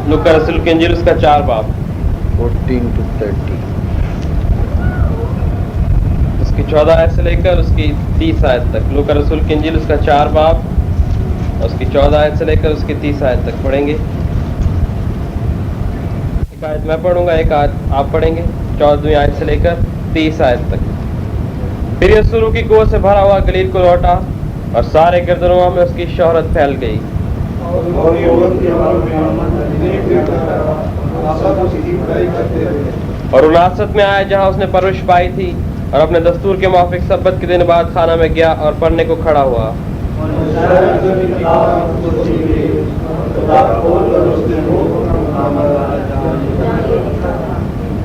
लूका रसूल की इंजील उसका 4 बाब 14 to 30. उसकी 14 आयत से लेकर उसकी 30 आयत तक। लूका रसूल की इंजील उसका 4 बाब उसकी 14 आयत से लेकर उसकी 30 आयत तक पढ़ेंगे। एक आयत मैं पढ़ूंगा, एक आयत आप पढ़ेंगे। 14वीं आयत से लेकर 30 आयत तक। फिर यीशु रूह की कुव्वत से भरा हुआ गलील को लौटा और सारे गिरदनुमा में उसकी शोहरत फैल गई। और उनासत में आया जहाँ उसने परवरिश पाई थी और अपने दस्तूर के मुताबिक सब्बत के दिन बाद खाना में गया और पढ़ने को खड़ा हुआ।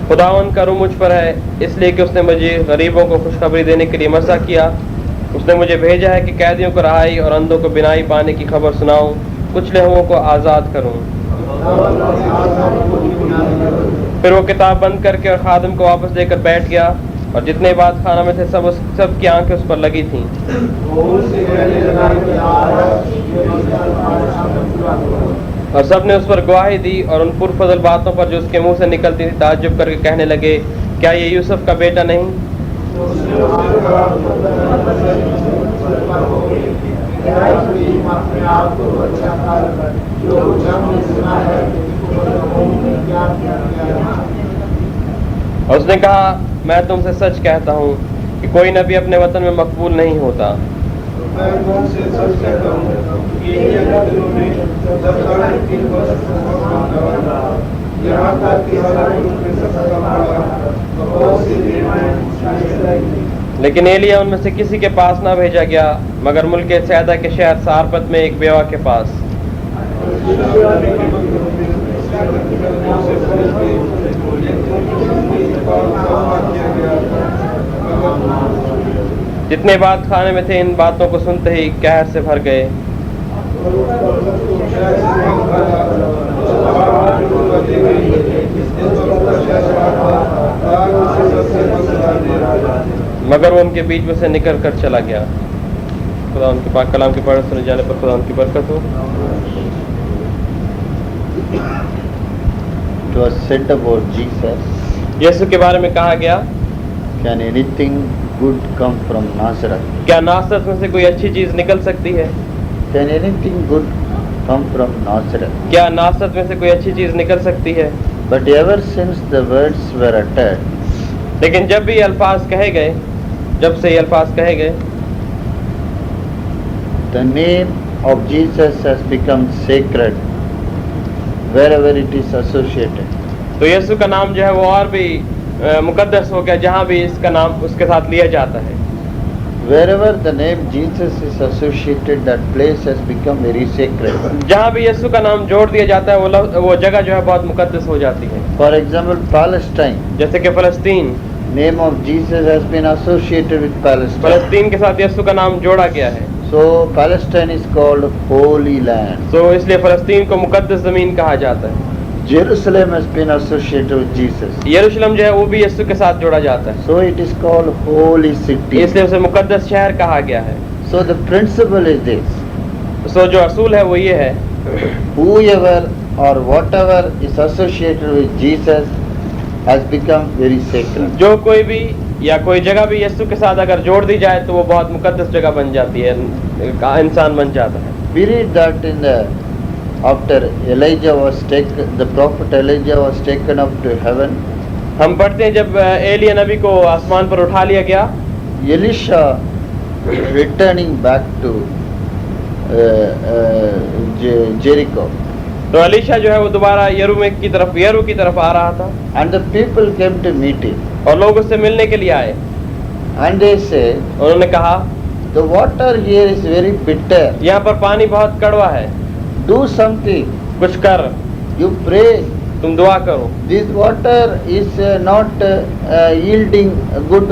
खुदावन का रूह मुझ पर है, इसलिए कि उसने मुझे गरीबों को खुशखबरी देने के लिए मसा किया। उसने मुझे भेजा है कि कैदियों को रहाई और अंधों को बिनाई पाने की खबर सुनाऊं, कुचले हुओं को आज़ाद करूं। फिर वो किताब बंद करके और खादिम को वापस देकर बैठ गया और जितने बात खाना में थे सब की आंखें उस पर लगी थीं। और सब ने उस पर गवाही दी और उन पुरफजल बातों पर जो उसके मुंह से निकलती थी ताज्जुब करके कहने लगे, क्या ये यूसुफ का बेटा नहीं? और उसने कहा, मैं तुमसे सच कहता हूँ कि कोई नबी अपने वतन में मकबूल नहीं होता। लेकिन एलिया उनमें से किसी के पास ना भेजा गया मगर मुल्क सैदा के शहर सारपत में एक बेवा के पास। जितने बात खाने में थे इन बातों को सुनते ही कहर से भर गए। मगर वो उनके बीच में से निकल कर चला गया। खुदा उनके पाक कलाम के पढ़ सुने जाने पर खुदा उनकी बरकत हो। It was said about Jesus, यीशु के बारे में कहा गया, can anything good come from Nazareth? क्या नासरत में से कोई अच्छी चीज निकल सकती है? Can anything good come from Nazareth? क्या नासरत में से कोई अच्छी चीज निकल सकती है? But ever since the words were uttered, लेकिन जब भी ये अल्फाज कहे गए, जब से ये अल्फाज कहे गए, the name of Jesus has become sacred wherever it is associated. तो यीशु का नाम जो है वो और भी मुकद्दस हो गया जहाँ भी इसका नाम उसके साथ लिया जाता है। Wherever the name Jesus is associated, that place has become very sacred. जहाँ भी यीशु का नाम जोड़ दिया जाता है वो जगह जो है बहुत मुकद्दस हो जाती है। For example, Palestine, जैसे कि फ़लस्तीन, name of Jesus has been associated with Palestine. फ़लस्तीन के साथ यीशु का नाम जोड़ा गया है। So Palestine is called Holy Land. तो इसलिए फ़लस्तीन को मुकद्दस ज़मीन कहा जाता है। Jerusalem has been associated with Jesus. यरूशलेम जो है वो भी यीशु के साथ जोड़ा जाता है, So it is called Holy City. इसलिए उसे मुकद्दस शहर कहा गया है। So the principle is this: सो जो असूल है वो ये है, whoever or whatever is associated with Jesus has become very sacred. जो कोई भी या कोई जगह भी यीशु के साथ अगर जोड़ दी जाए तो वो बहुत मुकद्दस जगह बन जाती है, इंसान बन जाता है। We read that in the after Elijah was taken, the prophet Elijah was taken up to heaven. हम पढ़ते हैं जब एलिया नबी को आसमान पर उठा लिया गया, Elisha returning back to Jericho, तो अलीशा जो है वो दोबारा यरू की तरफ आ रहा था and the people came to meet him, और लोग उससे मिलने के लिए आए। and they said, उन्होंने कहा, the water here is very bitter. यहाँ पर पानी बहुत कड़वा है, Do something. कुछ कर, You pray. तुम दुआ करो। This water is not yielding good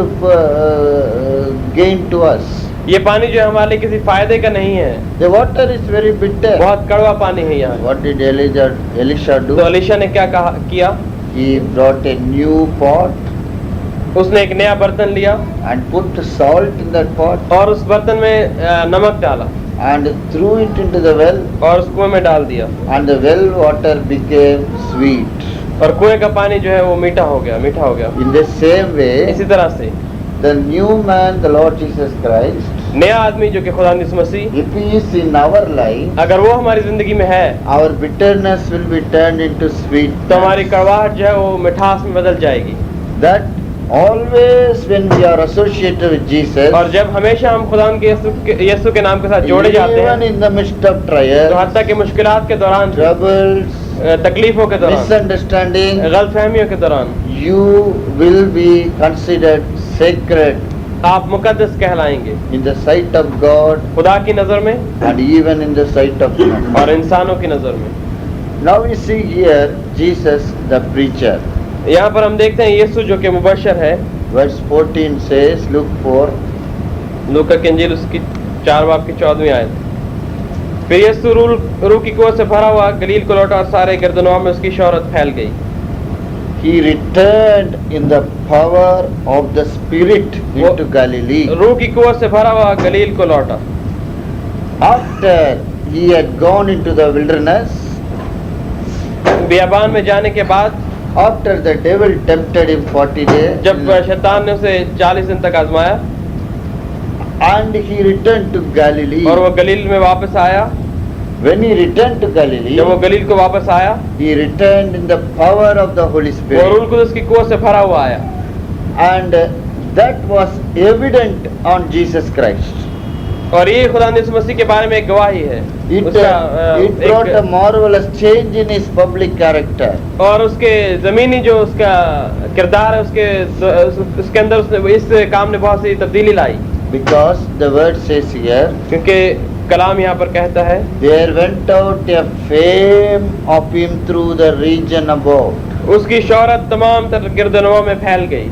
gain to us. ये पानी जो है हमारे लिए किसी फायदे का नहीं है, The water is very bitter. बहुत कड़वा पानी है यहाँ। What did Elisha do? तो अलीशा ने क्या किया? He brought a new pot उसने एक नया बर्तन लिया and put salt in that pot और उस बर्तन में नमक डाला and threw it into the well, और उस कुएं में डाल दिया, and the well water became sweet. और कुएं का पानी जो है वो मीठा हो गया। In the same way, इसी तरह से the new man, the Lord Jesus Christ, नया आदमी जो कि खुदा यीशु मसीह, if he is in our life, अगर वो हमारी जिंदगी में है, our bitterness will be turned into sweet. तो हमारी कड़वाहट जो है वो मिठास में बदल जाएगी। That always when we are associated with Jesus, और जब हमेशा हम खुदा के यीशु के नाम के साथ जोड़े जाते even हैं, in the midst of तो trials, हत्ता के मुश्किलात के दौरान, troubles, तकलीफों के दौरान, misunderstanding, गलतफहमियों के दौरान, you will be considered sacred आप मुकद्दस कहलाएंगे in the sight of God खुदा की नजर में and even in the sight of man. और इंसानों की नजर में। Now we see here Jesus the preacher. यहाँ पर हम देखते हैं यीशु जो कि मुबशर है। Verse 14 says, Luke 4, लूका की इंजील उसकी 4 बाब की 14वीं आयत। फिर यीशु रूह की कुवत से भरा हुआ गलील को लौटा और सारे गिरदनों में उसकी शोहरत फैल गई। he returned in the power of the Spirit into Galilee. रूह की कुवत से भरा हुआ गलील को लौटा। After he had gone into the wilderness, बियाबान में जाने के बाद, after the devil tempted him 40 days, जब शैतान ने उसे 40 दिन तक आजमाया, and he returned to Galilee. और वो गलील में वापस आया। When he returned to Galilee, जब वो गलील को वापस आया, he returned in the power of the Holy वो Spirit, रूह कुदस की कुवत से भरा हुआ आया। and that was evident on Jesus Christ. और ये खुदा यीशु मसीह के बारे में एक गवाही है। It उसका brought a marvelous change in his public character. और उसके जमीनी जो उसका किरदार है, उसके अंदर उसने इस काम ने बहुत सी तब्दीली लाई। Because the word says here, क्योंकि कलाम यहाँ पर कहता है, there went out a fame of him through the region above. उसकी शोहरत तमाम गिरदनों में फैल गई।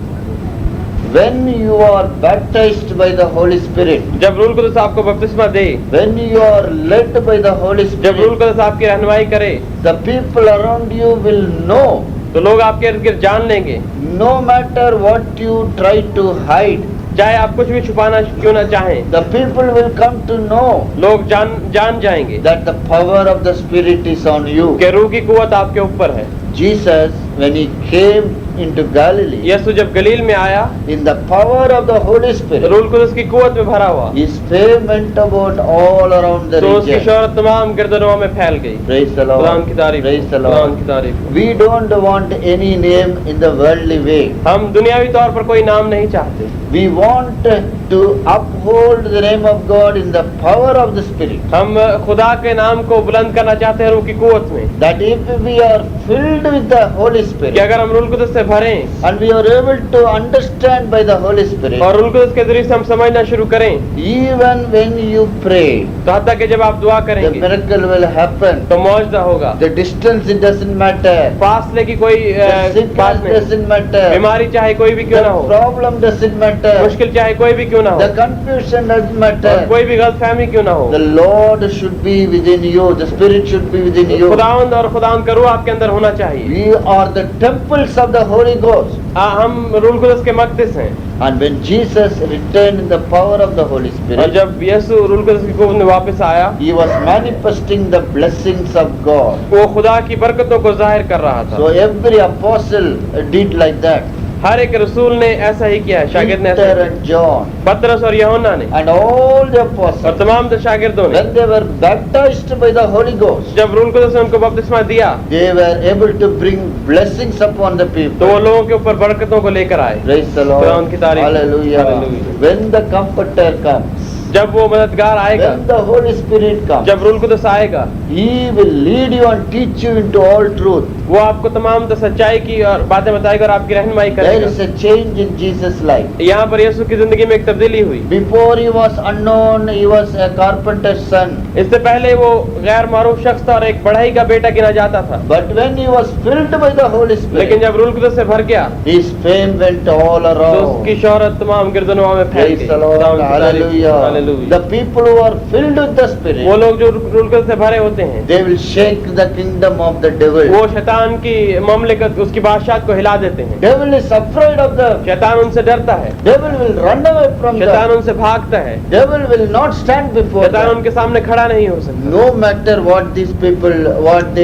When you are baptized by the Holy Spirit, जब रूह कुदस आपको बपतिस्मा दे, when you are led by the Holy जब रूह Spirit, कुदस आपकी रहनुमाई करे, the people around you will know, तो लोग आपके इर्द गिर्द जान लेंगे। no matter what you try to hide, चाहे आप कुछ भी छुपाना क्यों ना चाहें, the people will come to know लोग जान जाएंगे that the power of the Spirit is on you. कि रूह की कुवत आपके ऊपर है। Jesus, when he came into Galilee, यीशु जब गलील में आया, in the power of the Holy Spirit, रूह कुदस की कुवत में भरा हुआ, his fame went about all around the तो उसकी region. शोहरत तमाम गिरदनों में फैल गई। Praise the खुदा Lord. की तारीफ, Praise the खुदा Lord. की तारीफ। We don't want any name in the worldly way. हम दुनियावी तौर पर कोई नाम नहीं चाहते। We want to uphold the name of God in the power of the Spirit. हम खुदा के नाम को बुलंद करना चाहते हैं रूह की कुवत में, That if we are filled with the Holy कि Spirit अगर हम रूह कुदस से भरें and we are able to understand by the Holy Spirit, और रूह कुदस के जरिए से हम समझना शुरू करें, even when you pray, तो हत्ता कि जब आप दुआ the करेंगे miracle will happen. तो मौजज़ा होगा। The distance, it doesn't matter. फासले की कोई The बात sickness नहीं, doesn't matter. बीमारी चाहे कोई भी क्यों ना The हो, problem doesn't matter. मुश्किल चाहे कोई भी क्यों ना हो, The confusion doesn't और matter. कोई भी गलतफहमी क्यों ना हो, The Lord should be within you. The Spirit should be within you. खुदावंद और खुदावंद का रूह आपके अंदर होना चाहिए। We are the temples of the Holy Ghost. हम रूह कुदस के मक़दिस हैं। And when Jesus returned in the power of the Holy और Spirit, जब यीशु रूह कुदस की कुवत में वापस आया, he was manifesting the blessings of God. वो खुदा की बरकतों को जाहिर कर रहा था। So every apostle did like that. हर एक रसूल ने ऐसा ही किया है, शागिर्द ने ऐसा Peter किया। and John पतरस और यूहन्ना ने and all the और apostles, तमाम शागिर्दों ने when they were baptized by the Holy Ghost, जब रूह कुदस ने उनको बपतिस्मा दिया, they were able to bring blessings upon the तो वो people. लोगों के ऊपर बरकतों को लेकर आए। Praise the खुदा Lord. उनकी तारीफ। Hallelujah. Hallelujah। When the Comforter comes, जब वो मददगार आएगा, when the Holy Spirit comes, जब रूह कुदस आएगा, He will lead you and teach you into all truth. वो आपको तमाम सच्चाई की और बातें बताएगा और आपकी रहनुमाई There करेगा। is a change in Jesus' life. यहाँ पर यीशु की जिंदगी में एक तब्दीली हुई। Before he was unknown, he was a carpenter's son. इससे पहले वो गैर मारूफ शख्स था और एक बढ़ई का बेटा गिना जाता था, But when he was filled by the Holy लेकिन Spirit, जब रूह कुदस से भर गया, his fame went all तो around. उसकी शोहरत तमाम गिरदनों में फैल Praise गई। the Lord. खुदा उनकी तारीफ। Hallelujah. Hallelujah. Hallelujah. The people who are filled with the Spirit, वो लोग जो रूह कुदस से भरे होते हैं, they will shake the kingdom of the devil. वो शैतान की ममलिकत, उसकी बादशाहत को हिला देते हैं। Devil is afraid of them. शैतान उनसे डरता है, Devil will run away from शैतान them. उनसे भागता है, Devil will not stand before शैतान them. उनके सामने खड़ा नहीं हो सकता। No matter what these people, what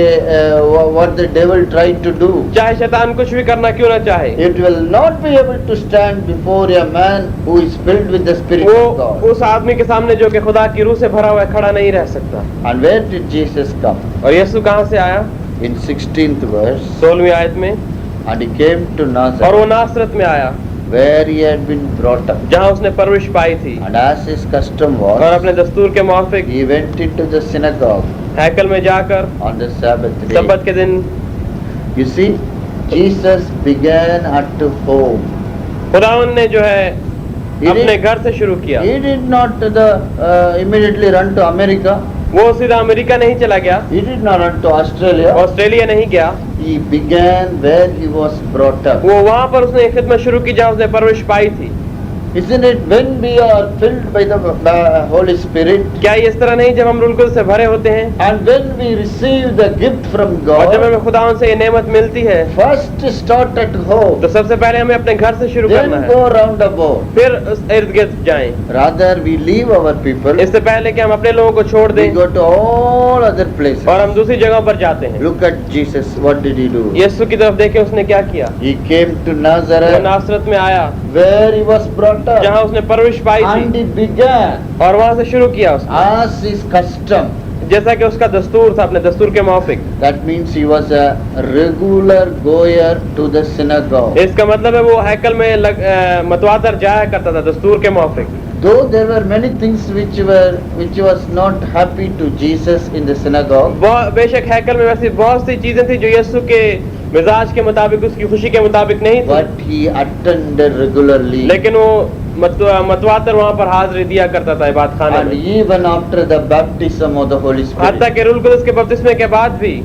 the devil tried to do, चाहे शैतान कुछ भी करना क्यों ना चाहे, it will not be able to stand before a man who is filled with the Spirit वो of God. उस आदमी के सामने जो कि खुदा की रूह से भरा हुआ है, खड़ा नहीं रह सकता। And where did Jesus come? और यीशु कहाँ से आया? In 16th verse, 16वीं आयत में, and he came to और Nazareth, वो नासरत में आया, where he had been brought up. जहाँ उसने परवरिश पाई थी, And as his custom और was, अपने दस्तूर के मुआफिक he went into the synagogue हैकल में जाकर on the Sabbath day. सब्बत के दिन, You see, Jesus began at home. खुदावन ने जो है He अपने did, घर से शुरू किया। he did not immediately run to America. वो सीधा अमेरिका नहीं चला गया, He did not run to Australia. Australia नहीं गया, He began where he was brought up. वो वहाँ पर उसने खिदमत शुरू की जहाँ उसने परवरिश पाई थी। Isn't it when we are filled by the Holy Spirit क्या ये इस तरह नहीं जब हम रूह कुदस से भरे होते हैं and when we receive the gift from और जब God, हमें खुदावन से ये नेमत मिलती है, first start at home, तो सबसे पहले हमें अपने घर से शुरू करना then है, go round about. फिर उस इर्द गिर्द जाएं। Rather we leave our people, इससे पहले कि हम अपने लोगों को छोड़ we दें go to all other places. और हम दूसरी जगहों पर जाते हैं। Look at Jesus, what did he do? यीशु की तरफ देखे उसने क्या किया। He came to वो Nazareth नासरत में आया where he was brought up जहाँ उसने परवरिश पाई and थी he began और वहाँ से शुरू किया उसने, as his custom. जैसा कि उसका दस्तूर था, अपने दस्तूर के मुआफिक। That means he was a regular goer to the synagogue. इसका मतलब है वो हैकल में मतवादर जाया करता था दस्तूर के मुआफिक। Though there were many things which was not happy to Jesus in the synagogue, बेशक हैकल में वैसी बहुत सी चीजें थी जो यीशु के मिजाज के मुताबिक, उसकी खुशी के मुताबिक नहीं थी, but he attended regularly. लेकिन वो मतवातर वहाँ पर हाजिरी दिया करता था इबादत खाने And में। even after the baptism of the Holy हत्ता Spirit, के रूह कुदस के बपतिस्मे के बाद भी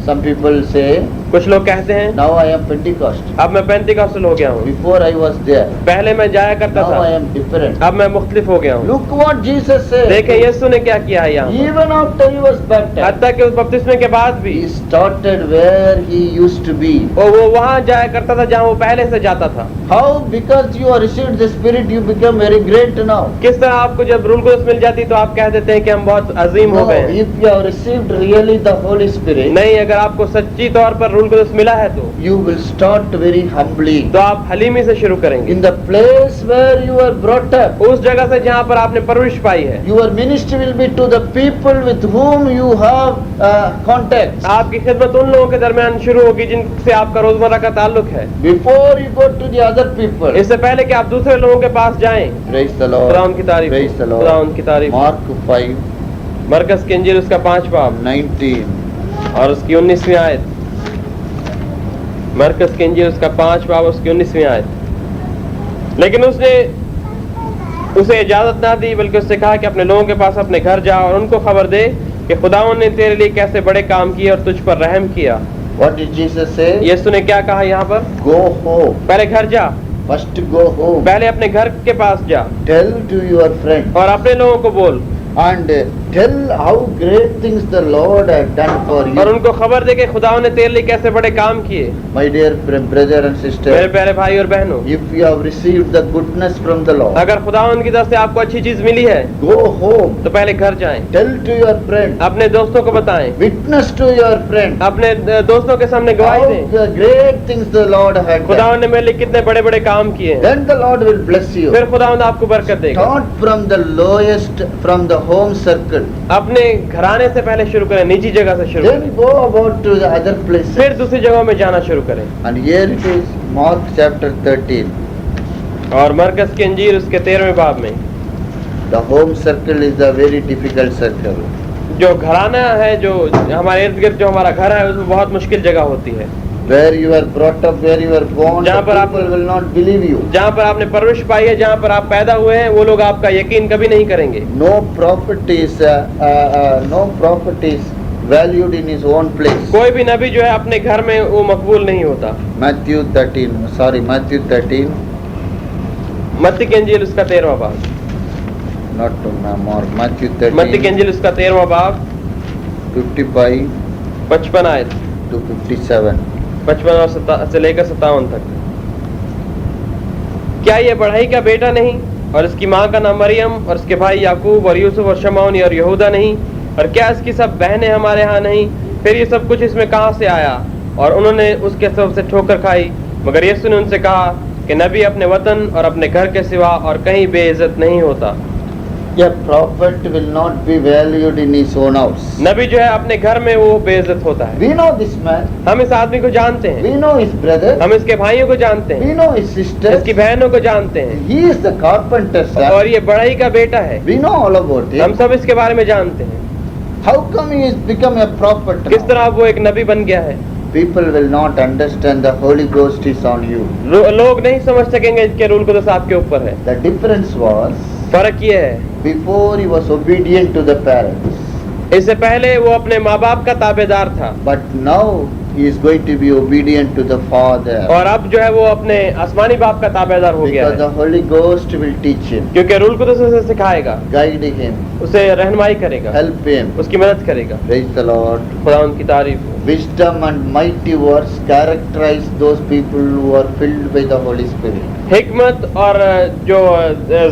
some people say, कुछ लोग कहते हैं now I am Pentecostal. अब मैं पेंतिकॉस्टल हो गया हूँ, Before I was there, पहले मैं जाया करता now I था, am different. अब मैं मुख्तलिफ हो गया हूँ। Look what Jesus said. देखें यीशु ने क्या किया है यहाँ पर। Even after he was baptized, हत्ता के उस बपतिस्मे के बाद भी he started where he used to be. और वो वहाँ जाया करता था जहाँ वो पहले से जाता था। How? Because you have received the Spirit, you become very great now. किस तरह आपको जब रूह कुदस मिल जाती तो आप कह देते हैं कि हम बहुत अजीम हो No, गए हैं। if you have received really the Holy Spirit, नहीं, अगर आपको सच्ची तौर पर रूह कुदस मिला है तो you will start very humbly. आप हलीमी से शुरू करेंगे। In the place where you were brought up, उस जगह से जहाँ पर आपने परवरिश पाई है, your ministry will be to the people with whom you have contact. आपकी खिदमत उन लोगों के दरमियान शुरू होगी जिनसे आपका रोजमर्रा का ताल्लुक है, Before you go to the other people. इससे पहले कि आप दूसरे लोगों के पास जाएं। Praise the Lord. खुदा उनकी तारीफ, Praise the खुदा Lord. उनकी तारीफ। Mark 5, मरकस की इंजील उसका 5 बाब 19. और उसकी 19वीं आयत। मरकस की इंजील उसका 5 बाब उसकी 19वीं आयत। लेकिन उसने उसे इजाजत ना दी, बल्कि उससे कहा कि अपने लोगों के पास अपने घर जा और उनको खबर दे कि खुदावंद ने तेरे लिए कैसे बड़े काम किए और तुझ पर रहम किया। What did Jesus say? यीशु ने क्या कहा यहाँ पर? Go home. पहले घर जा, First go home. पहले अपने घर के पास जा Tell to your friend और अपने लोगों को बोल and tell how great things the Lord had done for और you. उनको खबर दे कि खुदावंद ने तेरे लिए कैसे बड़े काम किए। My dear brother and मेरे sister, प्यारे भाई और बहनों, if you have received the goodness from the Lord, अगर खुदावंद की तरफ से आपको अच्छी चीज मिली है go home. तो पहले घर जाएं, Tell to your friend, अपने दोस्तों को बताएं, witness to your friend अपने दोस्तों के सामने गवाही how दें, the great things the Lord had done. खुदावंद ने मेरे लिए कितने बड़े बड़े काम किए हैं। Then the Lord will bless you. फिर खुदावंद आपको बरकत देगा। Start from the lowest, from the home circle. अपने घराने से पहले शुरू करें, निजी जगह से शुरू करें, Then go about to the other places. फिर दूसरी जगहों में जाना शुरू करें। And here it is, Mark chapter 13. और मरकस की इंजील उसके 13वें बाब में The home circle is a very difficult circle. जो घराना है, जो हमारे इर्द गिर्द जो हमारा घर है, उसमें बहुत मुश्किल जगह होती है। Where you are brought up, where you are born, जहाँ the पर आप- people will not believe you. जहाँ पर आपने परवरिश पाई है, जहाँ पर आप पैदा हुए हैं, वो लोग आपका यकीन कभी नहीं करेंगे। No prophet is valued in his own place. कोई भी नबी जो है अपने घर में वो मकबूल नहीं होता। Matthew 13. मत्ती की इंजील उसका 13वां बाब not to Mark, Matthew मत्ती की 13, इंजील उसका 13वां बाब 55 55 आयत to 57. 55 और से लेकर 57 तक। क्या ये बढ़ई का बेटा नहीं, और इसकी माँ का नाम मरियम, और इसके भाई याकूब और यूसुफ और शमौन और यहूदा नहीं, और क्या इसकी सब बहनें हमारे यहाँ नहीं? फिर ये सब कुछ इसमें कहाँ से आया? और उन्होंने उसके सब से ठोकर खाई। मगर यीशु ने उनसे कहा कि नबी अपने वतन और अपने घर के सिवा और कहीं बेइज्जत नहीं होता। A prophet will not be valued in his own house. नबी जो है अपने घर में वो बेइज्जत होता है। We know this man. हम इस आदमी को जानते हैं, We know his brother. हम इसके भाइयों को जानते हैं, We know his sister. इसकी बहनों को जानते हैं, He is the carpenter's और son. ये बढ़ई का बेटा है। We know all about हम him. सब इसके बारे में जानते हैं। How come he has become a prophet किस now? तरह वो एक नबी बन गया है? People will not understand the Holy Ghost is on you. लोग नहीं समझ सकेंगे इसके रूल को, तो आपके ऊपर है। The difference was, फर्क ये है, before he was obedient to the parents, इससे पहले वो अपने माँ बाप का ताबेदार था, but now he is going to be obedient to the Father. और अब जो है वो अपने आसमानी बाप का ताबेदार हो गया Because the है, Holy Ghost will teach him, क्योंकि रूल को उसे सिखाएगा, guide him, उसे रहनुमाई करेगा, help him. उसकी मदद करेगा। Praise the Lord. खुदा उनकी तारीफ हो। Wisdom and mighty words characterize those people who are filled by the Holy Spirit. हिकमत और जो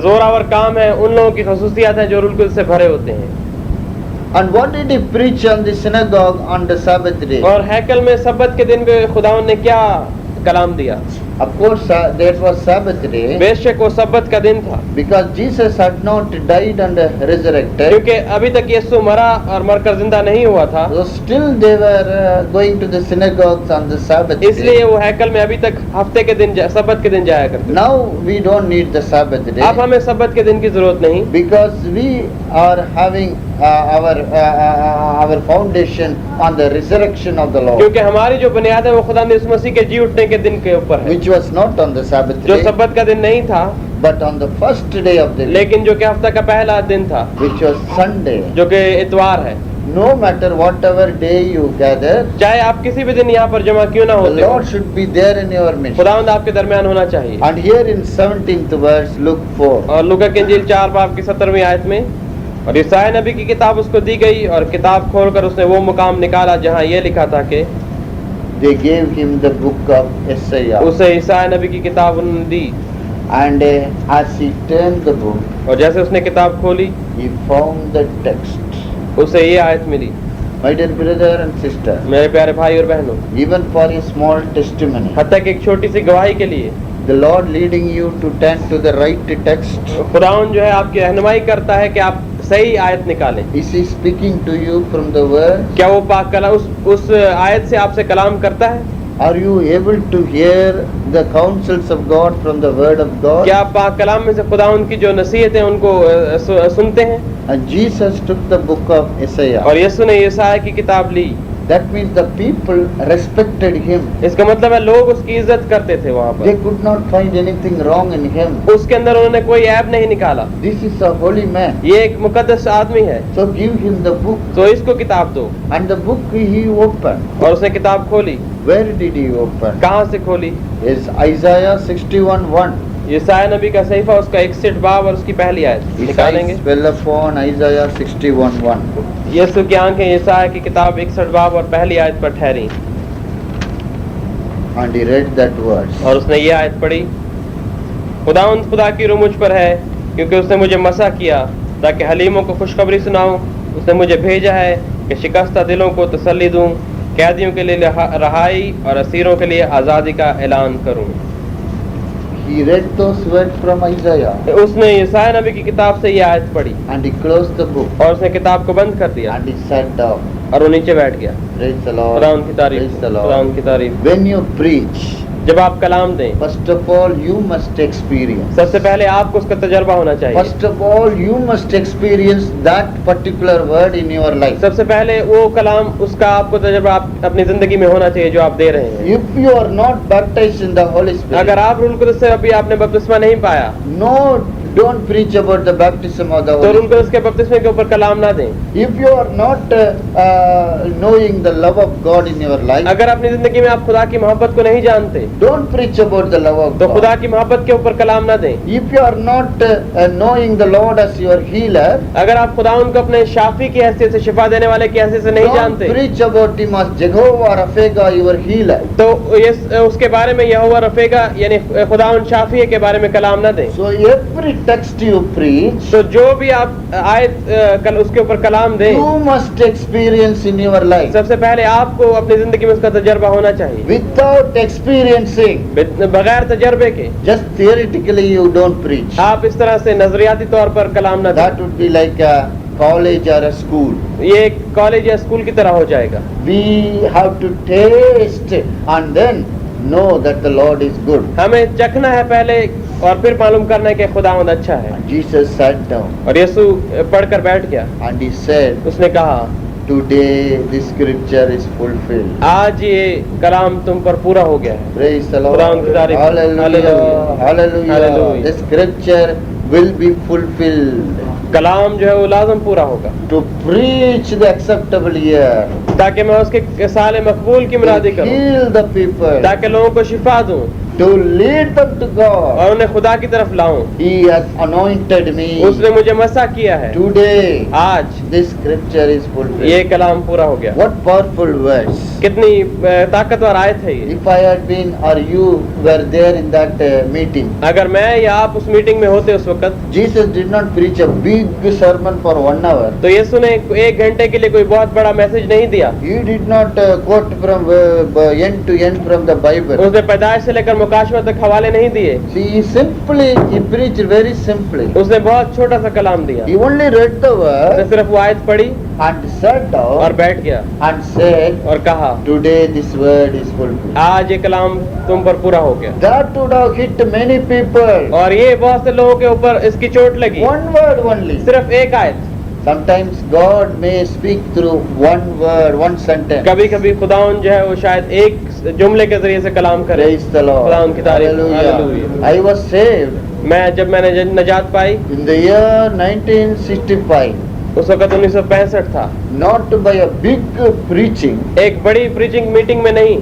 जोरावर काम है उन लोगों की खसूसियात हैं जो रूल को से भरे होते हैं। And what did he preach on the synagogue on the Sabbath day? और हैकल में सब्बत के दिन पे खुदावन ने क्या कलाम दिया? Of course, that was Sabbath day, बेशक वो सब्बत का दिन था, because Jesus had not died and resurrected. क्योंकि अभी तक यीशु मरा और मरकर जिंदा नहीं हुआ था, So still they were going to the synagogues on the Sabbath इसलिए day. वो हैकल में अभी तक हफ्ते के दिन सब्बत के दिन जाया करते। Now we don't need the Sabbath अब day, हमें सब्बत के दिन की जरूरत नहीं, because we are having our foundation on the resurrection of the Lord, क्योंकि हमारी जो बुनियाद है वो खुदा ने यीशु मसीह के जी उठने के दिन के ऊपर है, which was not on the Sabbath जो day, सब्बत का दिन नहीं था, but on the first day of the week, लेकिन जो कि हफ्ता का पहला दिन था, which was Sunday. जो कि इतवार है। No matter whatever day you gather, चाहे आप किसी भी दिन यहाँ पर जमा क्यों ना the होते हो, Lord should be there in your midst. खुदावंद आपके दरमियान होना चाहिए। And here in 17th verse, Luke 4, और लूका की इंजील 4 बाब की 17वीं आयत में, और ईसाया नबी की किताब उसको दी गई और किताब खोलकर उसने वो मुकाम निकाला जहाँ ये लिखा था कि they gave him the book of Isaiah. उसे ईसाया नबी की किताब उन्होंने दी, And as he turned the book, और जैसे उसने किताब खोली he found the text. उसे ये आयत मिली। My dear brother and sister, मेरे प्यारे भाई और बहनों, even for a small testimony, हत्या की एक छोटी सी गवाही के लिए the Lord leading you to turn to the right text, खुदावंद जो है आपकी रहनुमाई करता है कि आप सही आयत निकालें। is he speaking to you from the word? क्या वो पाक कलाम उस आयत से आपसे कलाम करता है? Are you able to hear the counsels of God from the word of God? क्या आप पाक कलाम में से खुदावंद की जो नसीहत है उनको सुनते हैं? And Jesus took the book of Isaiah. और यीशु ने यशायाह की किताब ली। That means the people respected him. इसका मतलब है लोग उसकी इज्जत करते थे वहाँ They पर, could not find anything wrong in him. उसके अंदर उन्होंने कोई ऐब नहीं निकाला। This is a holy man. ये एक मुकद्दस आदमी है, So give him the book. तो इसको किताब दो। And the book he opened. और उसने किताब खोली। Where did he open? कहाँ से खोली? Is Isaiah 61:1. यशायाह नबी का सहीफा उसका 61 बाब और उसकी पहली आयत His निकालेंगे। eyes fell upon Isaiah 61:1. यीशु की आंखें यशायाह की किताब 61 बाब और पहली आयत पर ठहरी, And he read that verse. और उसने ये आयत पढ़ी, खुदावंद खुदा की रूह मुझ पर है, क्योंकि उसने मुझे मसा किया ताकि हलीमों को खुशखबरी सुनाऊं। उसने मुझे भेजा है कि शिकस्ता दिलों को तसल्ली दूं, कैदियों के लिए रहाई और असीरों के लिए आज़ादी का ऐलान करूं। He read those words from Isaiah. उसने यशायाह नबी की किताब से ये आयत पढ़ी And he closed the book. और उसने किताब को बंद कर दिया And he sat down. और वो नीचे बैठ गया। Praise the Lord. खुदा उनकी तारीफ, Praise the खुदा Lord. उनकी तारीफ। When you preach, जब आप कलाम दें, first of all you must experience. सबसे पहले आपको उसका तजर्बा होना चाहिए। First of all you must experience that particular word in your life. सबसे पहले वो कलाम उसका आपको तजर्बा अपनी जिंदगी में होना चाहिए जो आप दे रहे हैं। If you are not baptized in the Holy Spirit, अगर आप रूल कुदस से अभी आपने बपतिस्मा नहीं पाया, no don't preach about the baptism of the तो Holy उनको उसके बपतिस्मे के ऊपर कलाम ना दें। Spirit. If you are not knowing the love of God in your life, अगर अपनी जिंदगी में आप खुदा की मोहब्बत को नहीं जानते don't preach about the love of तो खुदा God. की मोहब्बत के ऊपर कलाम ना दें। If you are not knowing the Lord as your healer, अगर आप खुदा उनको अपने शाफी की हैसियत से, शिफा देने वाले की हैसियत से नहीं don't जानते preach about him as Jehovah Rapha, your healer. तो ये उसके बारे में यहोवा रफेगा यानी खुदा उन शाफी के बारे में कलाम ना दें। So every text you preach, तो जो भी आप आयत कल उसके ऊपर कलाम दें, you must experience in your life. सबसे पहले आपको अपनी जिंदगी में उसका तजर्बा होना चाहिए। Without experiencing, बगैर तजर्बे के just theoretically you don't preach. आप इस तरह से नजरियाती तौर पर कलाम ना दें। That would be like a college or a school. ये एक कॉलेज या स्कूल की तरह हो जाएगा। We have to taste and then know that the Lord is good. हमें चखना है पहले और फिर मालूम करना है कि खुदावंद अच्छा है। And Jesus sat down और यीशु पढ़कर बैठ गया, and he said, उसने कहा today this scripture is fulfilled. आज ये कलाम तुम पर पूरा हो गया है। Praise the Lord. खुदावंद की तारीफ। Hallelujah. Hallelujah. Hallelujah. Hallelujah. The scripture will be fulfilled. कलाम जो है वो लाजम पूरा होगा To preach the acceptable year. ताकि मैं उसके साले मकबूल की To मुनादी करूं, heal the people. ताकि लोगों को शिफा दूं To lead them to God. और उन्हें खुदा की तरफ लाऊं। He has anointed me. उसने मुझे मसा किया है। Today आज this scripture is fulfilled. ये कलाम पूरा हो गया। What powerful words. कितनी ताकतवर आयत है ये। If I had been or you were there in that meeting, अगर मैं या आप उस मीटिंग में होते उस वक्त, Jesus did not preach a big sermon for 1 hour. तो यीशु ने 1 घंटे के लिए कोई बहुत बड़ा मैसेज नहीं दिया। He did not quote from end to end from the Bible. उसने पैदाइश से लेकर मुकाशवा तक हवाले नहीं दिए। See, he preached very simply. उसने बहुत छोटा सा कलाम दिया। He only read the उसने word सिर्फ वो आयत पढ़ी and sat और down बैठ गया and said, और कहा today this word is fulfilled. आज ये कलाम तुम पर पूरा हो गया। That would have hit many people. और ये बहुत से लोगों के ऊपर इसकी चोट लगी। One word only. सिर्फ एक आयत। Sometimes God may speak through one word, one sentence. कभी कभी खुदावन जो है वो शायद एक जुमले के जरिए से कलाम करे। Praise the Lord. खुदा उनकी तारीफ। Hallelujah. Hallelujah. I was saved जब मैंने नजात पाई in the year 1965, उस वक्त 1965 था। not by a big preaching, एक बड़ी प्रीचिंग मीटिंग में नहीं,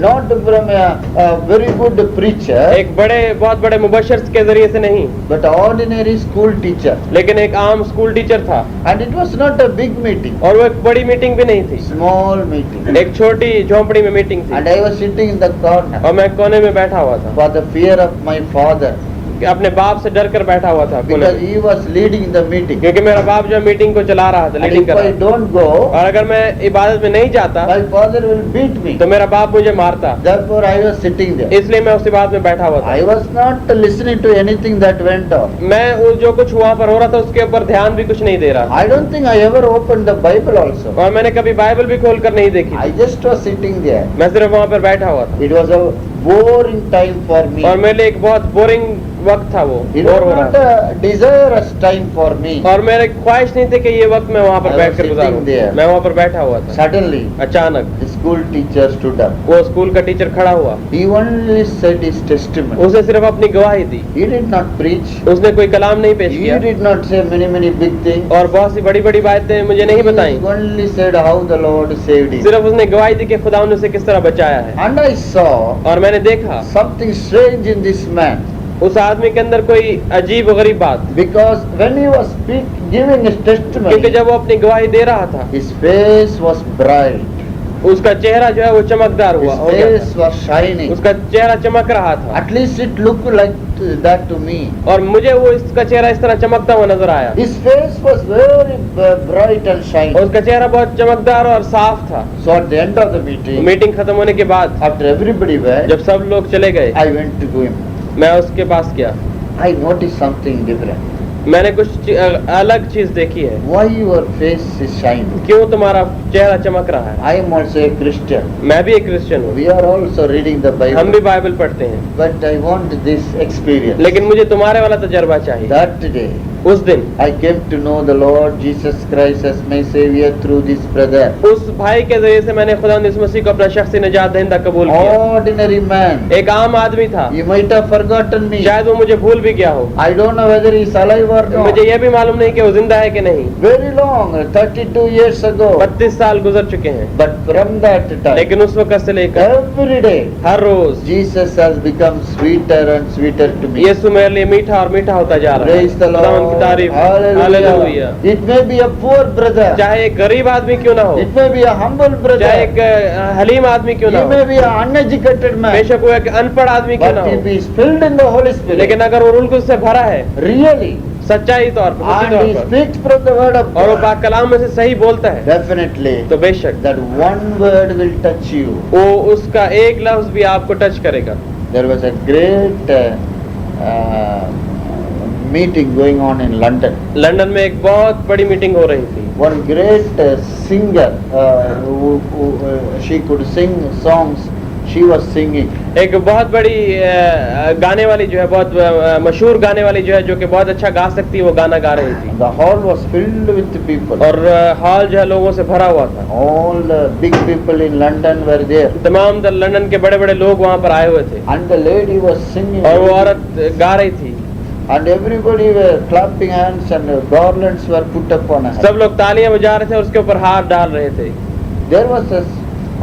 not from a very good preacher, एक बहुत बड़े मुबशर के जरिए से नहीं, but ordinary school teacher. लेकिन एक आम स्कूल टीचर था। And it was not a big meeting, और वो एक बड़ी मीटिंग भी नहीं थी, small meeting. एक छोटी झोंपड़ी में मीटिंग थी। And I was sitting in the corner और मैं कोने में बैठा हुआ था, for the fear of my father, अपने बाप से डर कर बैठा हुआ था कोने because में। he was leading the meeting. क्योंकि मेरा बाप जो मीटिंग को चला रहा था, And लीडिंग if कर I रहा था। don't go, और अगर मैं इबादत में नहीं जाता my father will beat me. तो मेरा बाप मुझे मारता। Therefore I was sitting there. इसलिए मैं उस इबादत में बैठा हुआ था। I was not listening to anything that went on. मैं जो कुछ वहाँ पर हो रहा था उसके ऊपर ध्यान भी कुछ नहीं दे रहा था। I don't think I ever opened the Bible also. और मैंने कभी बाइबल भी खोल कर नहीं देखी I थी। just was sitting there. मैं सिर्फ वहाँ पर बैठा हुआ था। It was a boring time for me. और मेरे लिए एक बहुत बोरिंग वक्त था वो, It बोर was हो रहा not था। a desirous time for me. और मेरे ख्वाहिश नहीं थे कि ये वक्त मैं वहाँ I पर was बैठ कर sitting गुजारूं। there. मैं वहाँ पर बैठा हुआ था। Suddenly, अचानक the school teacher stood up. वो स्कूल का टीचर खड़ा हुआ। He only said his testimony. उसने सिर्फ अपनी गवाही दी, He did not preach. उसने कोई कलाम नहीं पेश He किया did not say many big things. और बहुत सी बड़ी बड़ी बातें मुझे नहीं बताई। He only said how the Lord saved him. सिर्फ उसने गवाही दी कि खुदा ने उसे किस तरह बचाया है। And I saw और मैंने देखा something strange in this man. उस आदमी के अंदर कोई अजीब व गरीब बात, Because when he was giving his क्योंकि testimony, जब वो अपनी गवाही दे रहा था his face was bright. उसका चेहरा जो है वो चमकदार His हुआ हो गया face was shining. था। उसका चेहरा चमक रहा था At least it looked like that to me. और मुझे वो इसका चेहरा इस तरह चमकता हुआ नजर आया। His face was very bright and और shining. उसका चेहरा बहुत चमकदार और साफ था। So at the end of the meeting, meeting खत्म होने के बाद after everybody went, जब सब लोग चले गए, I went to him. मैं उसके पास गया। I noticed something different. मैंने कुछ अलग चीज देखी है। Why your face is shining? क्यों तुम्हारा चेहरा चमक रहा है? I am also a Christian. मैं भी एक क्रिश्चियन हूँ, We are also reading the हम Bible. भी बाइबल पढ़ते हैं, But I want this experience. लेकिन मुझे तुम्हारे वाला तजर्बा चाहिए। That day, उस दिन I came to know the Lord Jesus Christ as my Savior through this brother. उस भाई के जरिए से मैंने खुदा यीशु मसीह को अपना शख्सी निजात दहिंदा कबूल किया। Ordinary man. एक आम आदमी था, He might have forgotten me. शायद वो मुझे भूल भी गया हो। I don't know whether he is alive or not. मुझे यह भी मालूम नहीं कि वो जिंदा है कि नहीं। Very long, 32 years ago. 32 साल गुजर चुके हैं, But from that time, लेकिन उस वक्त से लेकर every day, her rose Jesus has become sweeter and sweeter to me. यीशु मेरे लिए मीठा और मीठा होता जा रहा है। Praise the खुदावंद की Lord. तारीफ। Hallelujah. Hallelujah. It may be a poor brother. चाहे एक गरीब आदमी क्यों ना हो, It may be a humble चाहे brother. एक हलीम आदमी क्यों ना He हो, may be an uneducated man. बेशक वो एक अनपढ़ आदमी क्यों ना But हो, if he is filled in the Holy Spirit, लेकिन अगर वो रूह कुछ से भरा है really, सच्चाई तौर पर, सच्ची and तौर he पर, speaks from the word of और वो God, पाक कलाम में से सही बोलता है, definitely तो बेशक that one word will touch you. वो उसका एक लफ्ज भी आपको टच करेगा। There was a great uh, meeting going on in London. London में एक बहुत बड़ी मीटिंग हो रही थी। One great singer, she could sing songs. She was singing. एक बहुत बड़ी गाने वाली जो है, बहुत मशहूर गाने वाली जो है, जो कि बहुत अच्छा गा सकती है, वो गाना गा रही थी। The hall was filled with people. और हॉल जो है लोगों से भरा हुआ था। All the big people in London were there. तमाम लंदन के बड़े बड़े लोग वहाँ पर आए हुए थे, And the lady was singing. और वो औरत गा रही थी, And everybody were clapping hands and garlands were put upon her. सब लोग तालियां बजा रहे थे और उसके ऊपर हाथ डाल रहे थे। There was a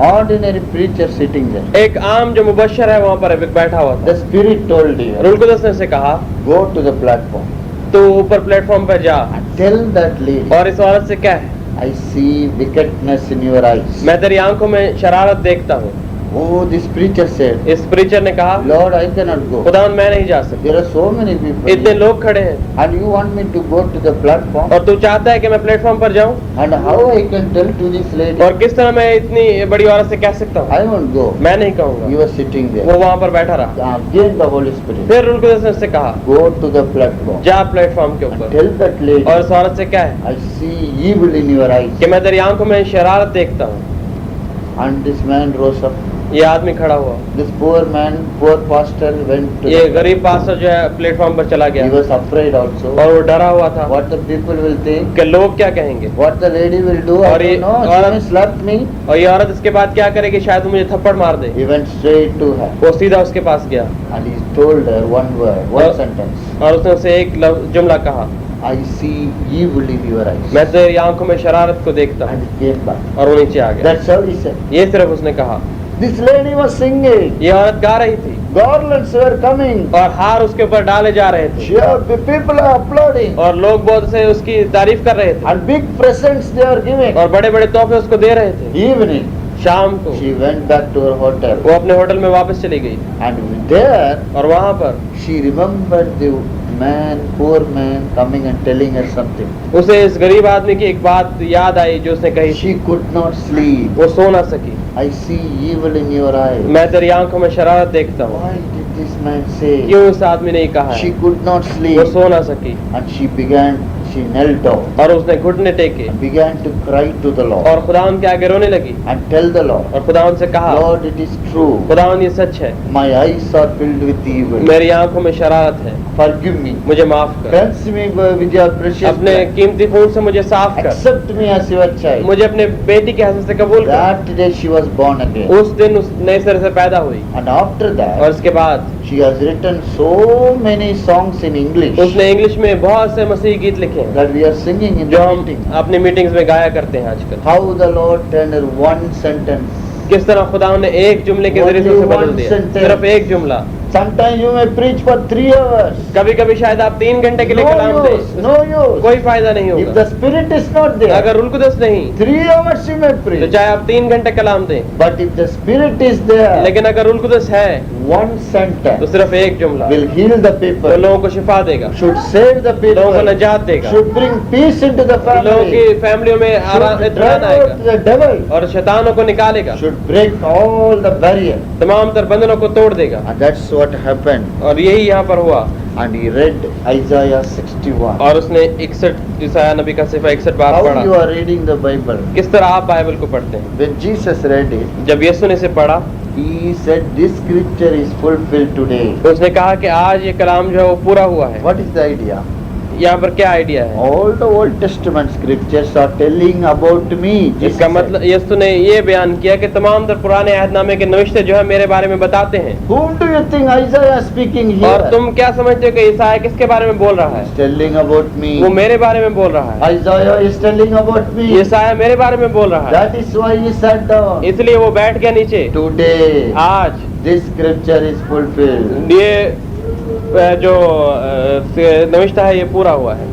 ordinary preacher sitting there. एक आम जो मुबशर है वहाँ पर बैठा हुआ The था। Spirit told him, रूह कुदस ने उसे कहा, go to the platform तो ऊपर प्लेटफॉर्म पर जा and tell that lady, और इस औरत से क्या है, I see wickedness in your eyes. मैं तेरी आंखों में शरारत देखता हूँ। Oh, this preacher said, इस प्रीचर ने कहा, Lord, I cannot go. खुदावन मैं नहीं जा सकता, There are so many people इतने here, लोग खड़े हैं and you want me to go to the platform, और तू चाहता है कि मैं प्लेटफॉर्म पर जाऊं, and how I can tell to this lady, और किस तरह मैं इतनी बड़ी औरत से कह सकता हूँ, I won't go. मैं नहीं कहूँगा। You are sitting there. वो वहाँ पर बैठा रहा। Again the Holy Spirit, फिर रूह कुदस ने उससे कहा, go to the platform जा प्लेटफॉर्म के and ऊपर, tell that lady, और इस औरत से क्या है I see evil in your eyes. कि मैं तेरी आंखों में शरारत देखता हूँ। And this man rose up. ये आदमी खड़ा हुआ, This poor man, poor pastor went to ये the, गरीब पास्टर जो है प्लेटफॉर्म पर चला he गया was afraid also. और वो डरा हुआ था What the people will think, कि लोग क्या कहेंगे, what the lady will do, I और ये don't know. She औरत- may slap me. और ये औरत इसके बाद क्या करेगी, शायद वो मुझे थप्पड़ मार दे। He went straight to her वो सीधा उसके पास गया and he told her one word, one और- sentence. और उसने उसे एक जुमला कहा, I see evil in your eyes. मैं तेरी आंखों में शरारत को देखता हूँ, And he came back. और वो नीचे आ गया। That's how he said. ये सिर्फ उसने कहा। This lady was singing. ये औरत गा रही थी Garlands were coming. और हार उसके ऊपर डाले जा रहे थे People are applauding. और लोग बहुत से उसकी तारीफ कर रहे थे And big presents they are giving. और बड़े बड़े तोहफे उसको दे रहे थे। Evening, शाम को she went back to her hotel. वो अपने होटल में वापस चली गई And there, और वहाँ पर she remembered the man, poor man, coming and telling her something. उसे इस गरीब आदमी की एक बात याद आई जो उसने कही थी। She could not sleep. वो सो ना सकी। I see evil in your eyes. मैं तेरी आंखों में शरारत देखता हूँ। Why did this man say? क्यों इस आदमी ने कहा She है? could not वो sleep. सो ना सकी And she knelt down और उसने घुटने टेके and began to cry to the Lord और खुदावन के आगे रोने लगी and tell the Lord, और खुदावन से कहा, Lord, it is true. खुदावन ये सच है, My eyes are filled with evil. मेरी आंखों में शरारत है, Forgive me. मुझे माफ कर, Cleanse me with your precious अपने blood. कीमती खून से मुझे साफ कर, Accept me as your child. मुझे अपने बेटी के हैसियत से कबूल कर। That day she was born again. उस दिन उस नए सिरे से पैदा हुई And after और that, उसके बाद she has written so many songs in English उसने इंग्लिश में बहुत से मसीही गीत लिखे हैं that we are singing in जो the हम meeting. अपनी मीटिंग्स में गाया करते हैं आजकल। How the Lord turned her one sentence. किस तरह खुदा ने एक जुमले के जरिए से उसे बदल दिया, Only one sentence. सिर्फ एक जुमला। Sometimes you may preach for 3 hours. कभी कभी शायद आप 3 घंटे के लिए कलाम No use, दें, no use. कोई फायदा नहीं If होगा। the Spirit is not there, अगर रूह कुदस नहीं 3 hours you may तो preach. चाहे आप 3 घंटे कलाम दें, But if the Spirit is there, लेकिन अगर रूह कुदस है one तो sentence सिर्फ एक जुमला will heal the वो people, लोगों को शिफा देगा, should save the लोगों को people, निजात देगा, should bring peace into the लोगों की family, फैमिलियों में आराम should इत्मीनान drive out आएगा the devil, और शैतानों को निकालेगा, should break all the barrier. तमाम तर बंधनों को तोड़ देगा। And that's what happened. और यही यहाँ पर हुआ। And he read Isaiah 61. और उसने 61 ईसाया नबी का सिफा 61 बार How पढ़ा। you are reading the Bible? किस तरह आप बाइबल को पढ़ते हैं? When Jesus read it, जब यीशु ने इसे पढ़ा he said, this scripture is fulfilled today. तो उसने कहा कि आज ये कलाम जो है वो पूरा हुआ है। What is the idea? यहाँ पर क्या आइडिया है? All the Old Testament scriptures are telling about me. Jesus इसका said. मतलब यीशु ने ये बयान किया कि तमाम तर पुराने अहदनामे के नविश्ते जो है मेरे बारे में बताते हैं। Whom do you think Isaiah is speaking here? और तुम क्या समझते हो कि ईसाया किसके बारे में बोल रहा है? He's telling about me. वो मेरे बारे में बोल रहा है। Isaiah is telling about me. ईसाया मेरे बारे में बोल रहा है। That is why he sat down. इसलिए वो बैठ गया नीचे। Today, आज this scripture is fulfilled. ये जो नविश्ता है ये पूरा हुआ है।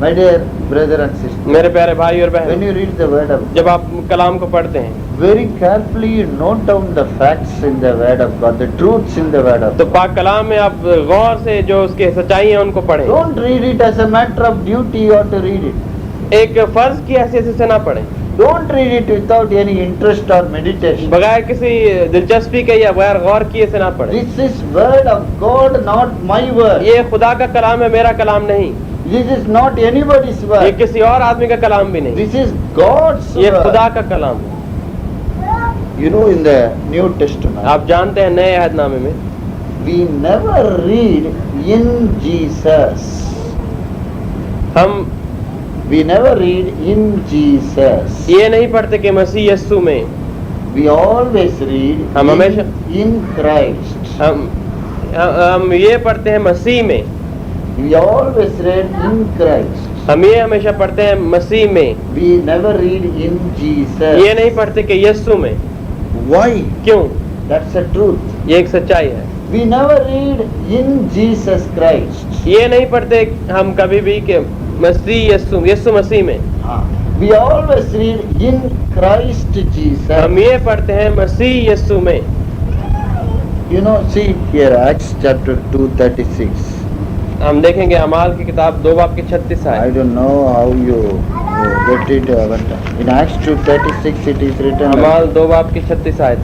My dear brother and sister, मेरे प्यारे भाई और when बहन, you read the word of God, जब आप कलाम को पढ़ते हैं very carefully you note down the facts in the word of God, the truths in the word of तो God. पाक कलाम में आप गौर से जो उसके सच्चाई है उनको पढ़ें। Don't read it as a matter of duty or to read it. एक फर्ज की हैसियत से ना पढ़ें, Don't read it without any interest or meditation. बगैर किसी दिलचस्पी के या बगैर गौर किए से ना पढ़ें। This is word of God, not my word. ये खुदा का कलाम है, मेरा कलाम नहीं। This is not anybody's ये word. किसी और आदमी का कलाम भी नहीं, This is God's ये खुदा word. का कलाम है। You know, in the New Testament, आप जानते हैं नए अहदनामे में we never read in Jesus. हम We never read in Jesus. ये नहीं पढ़ते कि मसीह यस्सु में, We always read हम हमेशा- in Christ. हम ये पढ़ते हैं मसीह में। We always read in Christ. हम ये हमेशा पढ़ते हैं मसीह में, We never read in Jesus. ये नहीं पढ़ते कि यस्सु में। Why? क्यों? That's the truth. ये एक सच्चाई है। We never read in Jesus Christ. ये नहीं पढ़ते हम कभी भी कि मसीह यस्सु मसीह में। We always read in Christ Jesus. हम ये पढ़ते हैं मसीह यस्सु में। You know, see here Acts chapter 2:36. हम देखेंगे अमाल की किताब 2 बाब की 36 I आयत। don't know how you get it, but in Acts 2:36 it is written. अमाल 2 बाब की 36 आयत।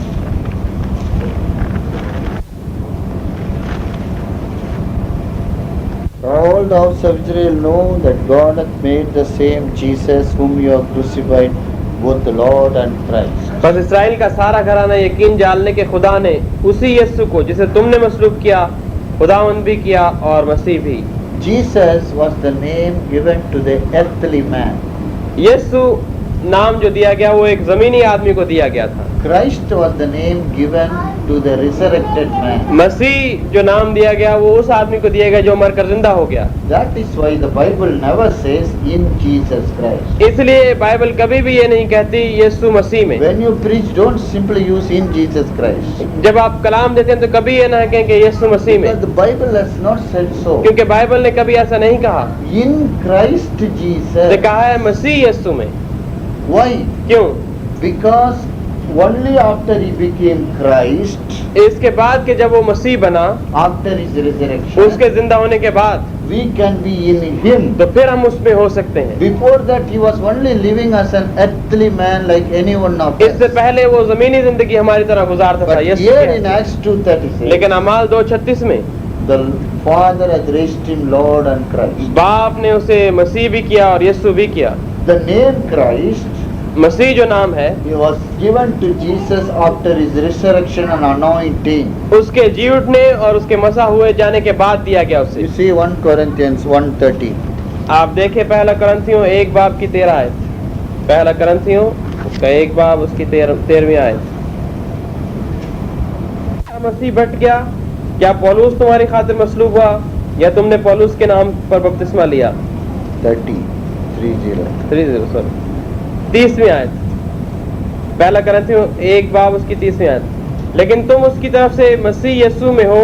All the house of Israel know that God hath made the same Jesus whom you have crucified, both the Lord and Christ. बस Israel का सारा घराना यकीन जान के खुदा ने उसी यस्सु को जिसे तुमने मसलूब किया खुदावंद भी किया और मसीह भी। Jesus was the name given to the earthly man. Yesu नाम जो दिया गया वो एक जमीनी आदमी को दिया गया था। Christ was the name given to the resurrected man. मसीह जो नाम दिया गया वो उस आदमी को दिया गया जो मरकर जिंदा हो गया। That is why the Bible never says in Jesus Christ. इसलिए बाइबल कभी भी ये नहीं कहती यीशु मसीह में। When you preach, don't simply use in Jesus Christ. जब आप कलाम देते हैं तो कभी ये ना कहें कि यीशु मसीह में, Because the Bible has not said so. क्योंकि बाइबल ने कभी ऐसा नहीं कहा। In Christ ने Jesus. कहा है मसीह यीशु में। Why? क्यों? Because only after he became Christ, इसके बाद के जब वो मसीह बना, after his resurrection, उसके जिंदा होने के बाद, we can be in him. तो फिर हम उसमें हो सकते हैं। Before that, he was only living as an earthly man like any one of इससे us. पहले वो जमीनी जिंदगी हमारी तरह गुजारता था But यीशु here के in हाथ Acts 2:36, से। लेकिन अमाल 2:36 में the Father has raised him Lord and Christ. बाप ने उसे मसीह भी किया और यीशु भी किया। The name Christ, मसीह जो नाम है he was given to Jesus after his resurrection and anointing. उसके जी उठने और उसके मसा हुए जाने के बाद दिया गया उसे। You see 1 Corinthians 1:30. आप देखें पहला करंथियों 1 बाब की 13 आयत। पहला करंथियों उसका 1 बाब उसकी 13वीं आयत। क्या मसीह भटक गया? क्या पौलुस तुम्हारी खातिर मसलूब हुआ या तुमने पौलुस के नाम पर बपतिस्मा लिया? 30 30वीं आयत। पहला करंथियों 1 बाब उसकी 30वीं आयत। लेकिन तुम उसकी तरफ से मसीह यीशु में हो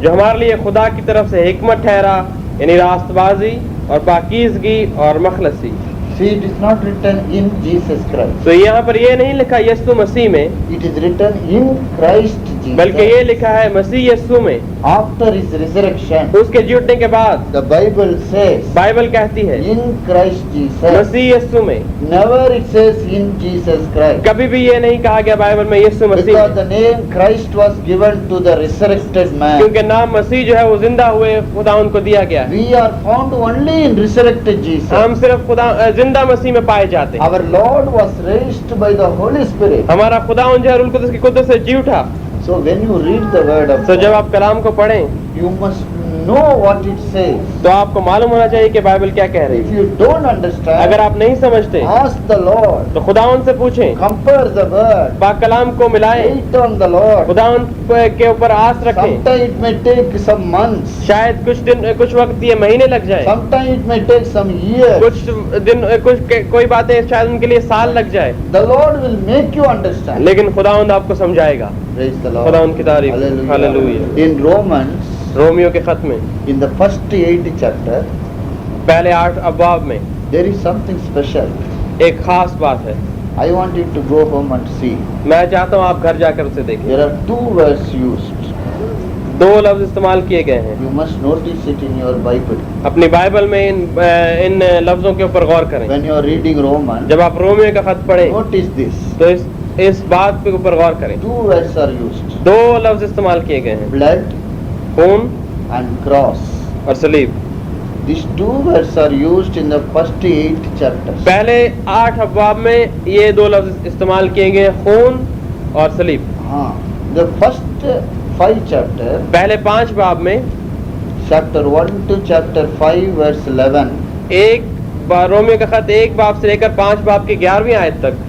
जो हमारे लिए खुदा की तरफ से हिकमत ठहरा, यानी रास्तबाजी और पाकीज़गी और मखलसी। See, it is not written in Jesus Christ. तो यहाँ पर ये नहीं लिखा यीशु मसीह में, It is written in Christ बल्कि ये Jesus. लिखा है मसीह यीशु में। After his resurrection, उसके जी उठने के बाद the Bible says बाइबल कहती है in Christ Jesus. मसीह यीशु में। Never it says in Jesus Christ. कभी भी ये नहीं कहा गया बाइबल में यीशु मसीह Because में, the name Christ was given to the resurrected man. क्योंकि नाम मसीह जो है वो जिंदा हुए खुदा उनको दिया गया है। We are found only in resurrected Jesus. हम सिर्फ खुदा जिंदा मसीह में पाए जाते हैं। Our Lord was raised by the Holy Spirit. हमारा खुदा जो है रुल कुदस से जी उठा। So when you read the word of तो जब God, आप कलाम को पढ़ें you must know what it says. तो आपको मालूम होना चाहिए कि बाइबल क्या कह रही If है। you don't understand, अगर आप नहीं समझते ask the Lord. तो खुदावन से पूछें, Compare the word. पाक कलाम को मिलाएं, Wait on the Lord. खुदावन के ऊपर आस रखें। Sometimes it may take some months. शायद कुछ वक्त ये महीने लग जाए, Sometimes it may take some years. कोई बातें शायद उनके लिए साल लग जाए, The Lord will make you understand. लेकिन खुदावंद आपको समझाएगा। Praise the Lord. खुदावंद की तारीफ। Hallelujah. Hallelujah. In Romans, Romeo के खत में in the first 8 chapter, पहले 8 अब्वाब में there is something special. एक खास बात है। I want you to go home and see. मैं चाहता हूँ आप घर जाकर उसे देखें। There are 2 words used. 2 लफ्ज इस्तेमाल किए गए हैं। You must notice it in your Bible. अपनी बाइबल में इन लफ्जों के ऊपर गौर करें। When you are reading Romans, जब आप रोमियो का खत पढ़ें notice this. तो इस बात के ऊपर गौर करें। 2 words are used. 2 लफ्ज इस्तेमाल किए गए हैं, Blood खून and cross. और सलीब। These 2 words are used in the first 8 chapters. पहले 8 अब्वाब में ये 2 लफ्ज इस्तेमाल किए गए, खून और सलीब। The first 5 chapter, पहले 5 बाब में chapter 1 to chapter 5 verse 11, Romeo का खत 1 बाब से लेकर 5 बाब की 11वीं आयत तक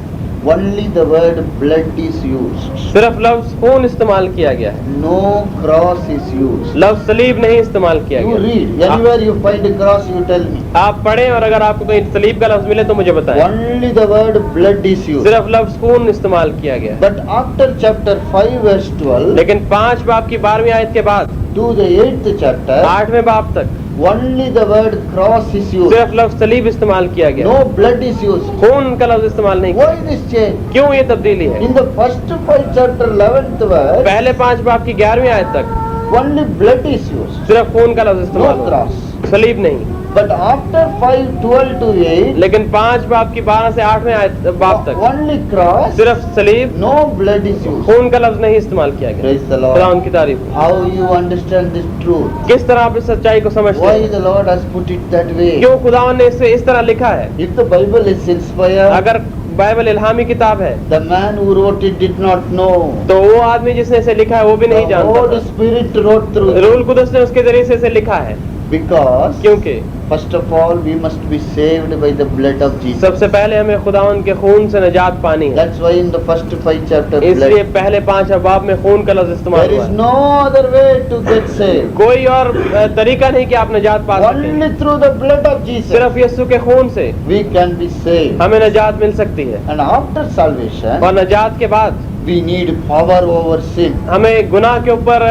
only the word blood is used. सिर्फ लफ्ज खून इस्तेमाल किया गया है, No cross is used. लफ्ज सलीब नहीं इस्तेमाल किया You गया। read, anywhere you find a cross, you tell me. आप पढ़ें और अगर आपको कहीं सलीब का लफ्ज मिले तो मुझे बताएं। Only the word blood is used. सिर्फ लफ्ज खून इस्तेमाल किया गया है। But after chapter 5 verse 12 लेकिन 5 बाब की 12वीं आयत के बाद to the 8th chapter, 8वें बाब तक only the word cross is used. सिर्फ लफ्ज सलीब इस्तेमाल किया गया, No blood is used. खून का लफ्ज इस्तेमाल नहीं किया। Why this change? क्यों ये तब्दीली है? In the first 5 chapter 11th verse, पहले 5 बाब की 11वीं आयत तक only blood is used. सिर्फ खून का लफ्ज इस्तेमाल No हुआ, cross. सलीब नहीं। But after 5 12 to 8, लेकिन 5 बाब की 12 से 8वें आयत बाब तक only cross, सिर्फ सलीब, no blood is used. खून का लफ्ज नहीं इस्तेमाल किया गया। Praise the खुदा Lord. उनकी तारीफ। How you understand this truth? किस तरह आप इस सच्चाई को समझते Why हैं? the Lord has put it that way? क्यों खुदावन ने इसे इस तरह लिखा है? If the Bible is inspired, अगर बाइबल इल्हामी किताब है the man who wrote it did not know. तो वो आदमी जिसने इसे लिखा है वो भी नहीं The जानता Holy था। Spirit wrote through it. रूल कुदस ने उसके जरिए से इसे लिखा है, Because क्योंकि first of all we must be saved by the blood of Jesus. सबसे पहले हमें खुदावन के खून से निजात पानी है। That's why in the first 5 chapter इसलिए blood, पहले 5 अब्वाब में खून का लफ्ज इस्तेमाल there हुआ is है। no other way to get saved. कोई और तरीका नहीं कि आप निजात पा सकें। Only through the blood of Jesus सिर्फ यीशु के खून से we can be saved. हमें निजात मिल सकती है। And after salvation, और निजात के बाद we need power over sin. हमें गुनाह के ऊपर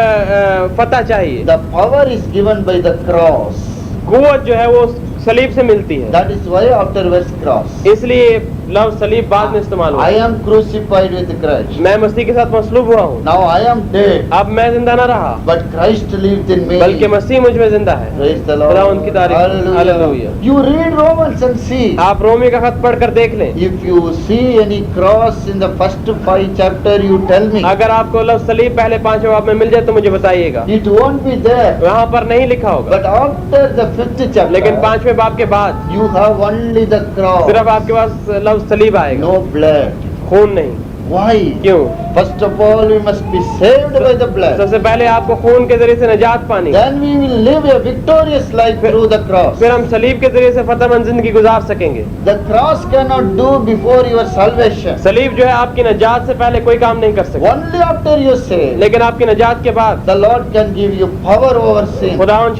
फतह चाहिए। The power is given by the cross. कुव्वत जो है वो सलीब से मिलती है, That is why afterwards cross. इसलिए लफ्ज सलीब बाद में इस्तेमाल हुआ। I am crucified with Christ. मैं मसीह के साथ मसलूब हुआ हूँ, Now I am dead, अब मैं जिंदा न रहा but Christ lives in me. बल्कि मसीह मुझ में जिंदा है। Praise the Lord. खुदा उनकी तारीफ। Hallelujah. Hallelujah. You read Romans and see. आप रोमी का खत पढ़कर देख लें, If you see any cross in the first 5 chapter, you tell me. अगर आपको लफ्ज सलीब पहले 5 बाब में मिल जाए तो मुझे बताइएगा। It won't be there. वहाँ पर नहीं लिखा होगा, But after the 5th chapter, लेकिन 5वें बाब के बाद you have only the cross. सिर्फ आपके पास लफ्ज सलीब आएगा, No blood. खून नहीं। Why? क्यों? First of all, we must be saved by the blood. सबसे पहले आपको खून के जरिए से निजात पानी, Then we will live a victorious life through the cross. फिर हम सलीब के जरिए से फतहमंद जिंदगी गुजार सकेंगे। The cross cannot do before your salvation. सलीब जो है आपकी निजात से पहले कोई काम नहीं कर सकता, Only after you say, लेकिन आपकी निजात के बाद the Lord can give you power over sin. खुदावन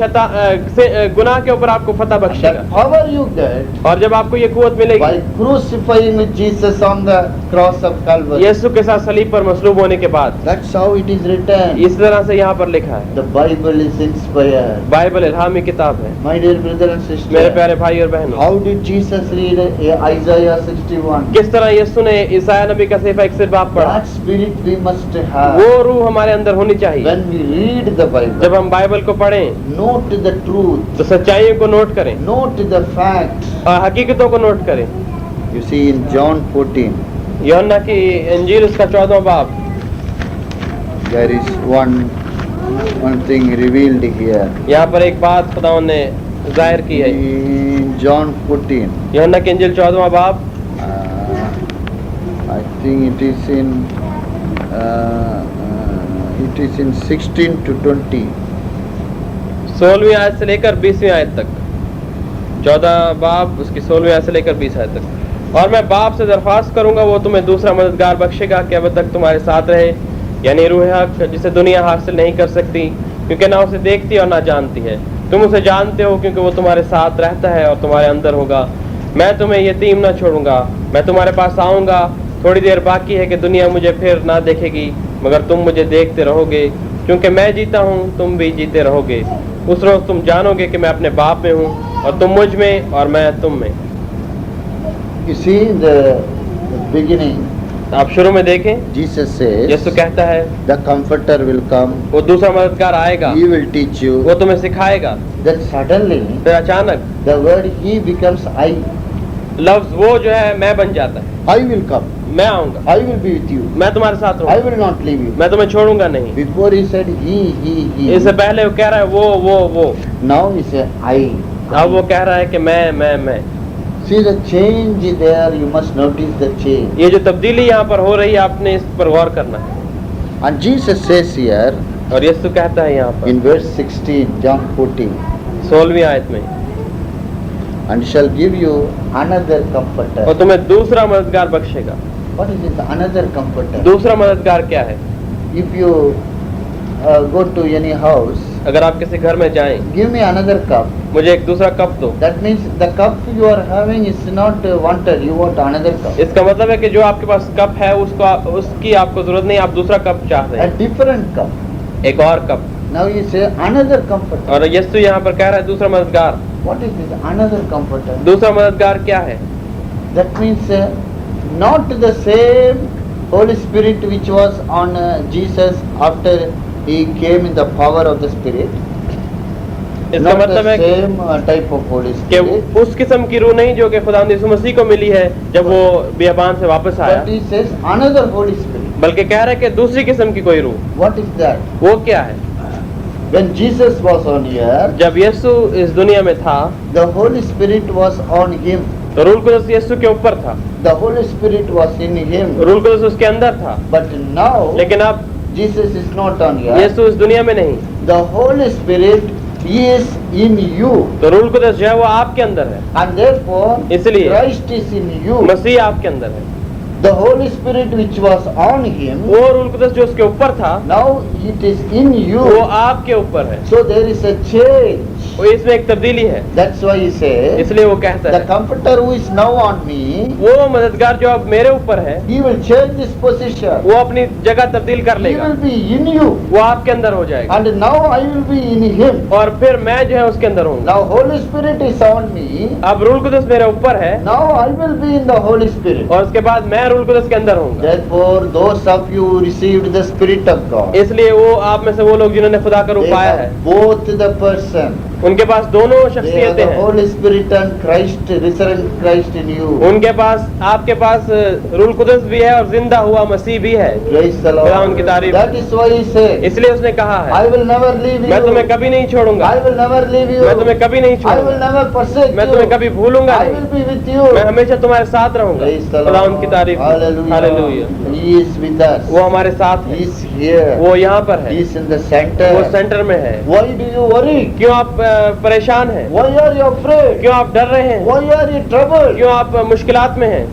गुनाह के ऊपर आपको फतह That बख्शेगा। power you get और जब आपको ये कुव्वत by मिलेगी crucifying with Jesus on the cross of Calvary. यीशु के साथ सलीब पर मसलूब होने के बाद, That's how it is written. इस तरह से यहाँ पर लिखा है। The Bible is inspired. Bible इल्हामी किताब है। My dear brother and मेरे sister, प्यारे भाई और बहनों, how did Jesus read Isaiah 61? किस तरह यीशु ने ईसाया नबी का सहीफा 61 बाब पढ़ा। That spirit we must have. वो रूह हमारे अंदर होनी चाहिए। When we read the Bible, जब हम बाइबल को पढ़ें note the truth, तो सच्चाइयों को नोट करें note the facts. और हकीकतों को नोट करें। You see in John 14, यूहन्ना की इंजील उसका 14वां बाब, there is one thing revealed here. यहाँ पर एक बात खुदावन ने जाहिर की है। In John 14, यूहन्ना की इंजील 14वां बाब, I think it is in 16 to 20. 16वीं आयत से लेकर 20वीं आयत तक, 14 बाब उसकी 16वीं आयत से लेकर 20 आयत तक। और मैं बाप से दरख्वास्त करूंगा, वो तुम्हें दूसरा मददगार बख्शेगा कि अब तक तुम्हारे साथ रहे, यानी रूह हक, जिसे दुनिया हासिल नहीं कर सकती क्योंकि ना उसे देखती और ना जानती है। तुम उसे जानते हो क्योंकि वो तुम्हारे साथ रहता है और तुम्हारे अंदर होगा। मैं तुम्हें यतीम न छोड़ूंगा, मैं तुम्हारे पास आऊँगा। थोड़ी देर बाकी है कि दुनिया मुझे फिर ना देखेगी, मगर तुम मुझे देखते रहोगे, क्योंकि मैं जीता हूँ, तुम भी जीते रहोगे। उस रोज़ तुम जानोगे कि मैं अपने बाप में हूँ और तुम मुझ में और मैं तुम में। You see in the beginning, आप शुरू में देखें, Jesus says, यीशु कहता है the Comforter will come, वो दूसरा मददगार आएगा, He will teach you. वो तुम्हें सिखाएगा। Then suddenly, फिर अचानक the word He becomes I. लफ्ज वो जो है मैं बन जाता है, I will come. मैं आऊंगा, I will be with you. मैं तुम्हारे साथ I रहूंगा, will not leave you. मैं तुम्हें छोड़ूंगा नहीं। Before He said He. इससे पहले वो कह रहा है वो, Now He said I. अब वो कह रहा है कि मैं। See the change there, you must notice the change. ये जो तब्दीली यहाँ पर हो रही है, आपने इस पर गौर करना है। And Jesus says here और यीशु कहता है यहाँ पर in verse 16, John 14, 16वीं आयत में, and shall give you another comforter. और तुम्हें दूसरा मददगार बख्शेगा। What is this another comforter? दूसरा मददगार क्या है? If you go to any house, अगर आप किसी घर में जाएं, give me another cup. मुझे एक दूसरा कप दो। That means the cup you are having is not wanted. You want another cup. इसका मतलब है कि जो आपके पास कप है उसकी आपको जरूरत नहीं, आप दूसरा कप चाह रहे A हैं, different cup. एक और cup. Now you say another comforter. और यीशु यहाँ पर कह रहा है दूसरा मददगार। What is this another comforter? दूसरा मददगार क्या है? That means not the same Holy Spirit which was on Jesus after He came in the power of the Spirit. इसका Not मतलब the है same type of Holy कि Spirit. उस किस्म की रूह नहीं जो कि खुदा यीशु मसीह को मिली है जब वो बियाबान से वापस आया, But He says another Holy Spirit. बल्कि कह रहा है कि दूसरी किस्म की कोई रूह। What is that? वो क्या है? When Jesus was on earth, जब यीशु इस दुनिया में था the Holy Spirit was on Him. तो रूह कुदस यीशु के ऊपर था, The Holy Spirit was in Him. रूह कुदस उसके अंदर था। But now लेकिन अब Jesus is not on earth. यीशु इस दुनिया में नहीं, The Holy Spirit is in you. तो रूह कुदस जो है वो आपके अंदर है, And therefore, इसलिए Christ is in you. मसीह आपके अंदर है। The Holy Spirit which was on Him, वो रूह कुदस जो उसके ऊपर था now it is in you. वो आपके ऊपर है। So there is a change. वो इसमें एक तब्दीली है, That's why He says, इसलिए वो कहता the है Comforter who is now on me, वो मददगार जो अब मेरे ऊपर है He will change this position. वो अपनी जगह तब्दील कर He लेगा, will be in you. वो आपके अंदर हो जाएगा And now I will be in Him. और फिर मैं जो है उसके अंदर हूँ। Now Holy Spirit is on me. अब रूह कुदस मेरे ऊपर है Now I will be in the Holy Spirit. और उसके बाद मैं रूह कुदस के अंदर हूँ। Therefore, those of you who received the Spirit of God, इसलिए वो आप में से वो लोग जिन्होंने खुदा का रूप they पाया have है, both the person. उनके पास दोनों They have शख्सियतें the हैं। Holy Spirit and Christ, resurrected Christ in you. उनके पास, आपके पास रूह कुदस भी है और जिंदा हुआ मसीह भी है। Praise the खुदा Lord. उनकी तारीफ। That is why He said, इसलिए उसने कहा I है will never leave मैं तुम्हें you. कभी नहीं छोड़ूंगा, I will never leave you. मैं तुम्हें कभी नहीं I will छोड़ूंगा, never forsake मैं तुम्हें you. कभी भूलूंगा I नहीं, will be with मैं you. हमेशा तुम्हारे साथ रहूंगा। Praise the खुदा Lord. उनकी तारीफ। Hallelujah. Hallelujah. He is with us. वो हमारे साथ He है, is here. वो यहाँ पर He है, is in the center. वो सेंटर में है। Why do you worry? क्यों आप परेशान हैं? Why are you afraid? क्यों आप डर रहे हैं? Why are you troubled? क्यों आप मुश्किलात में हैं?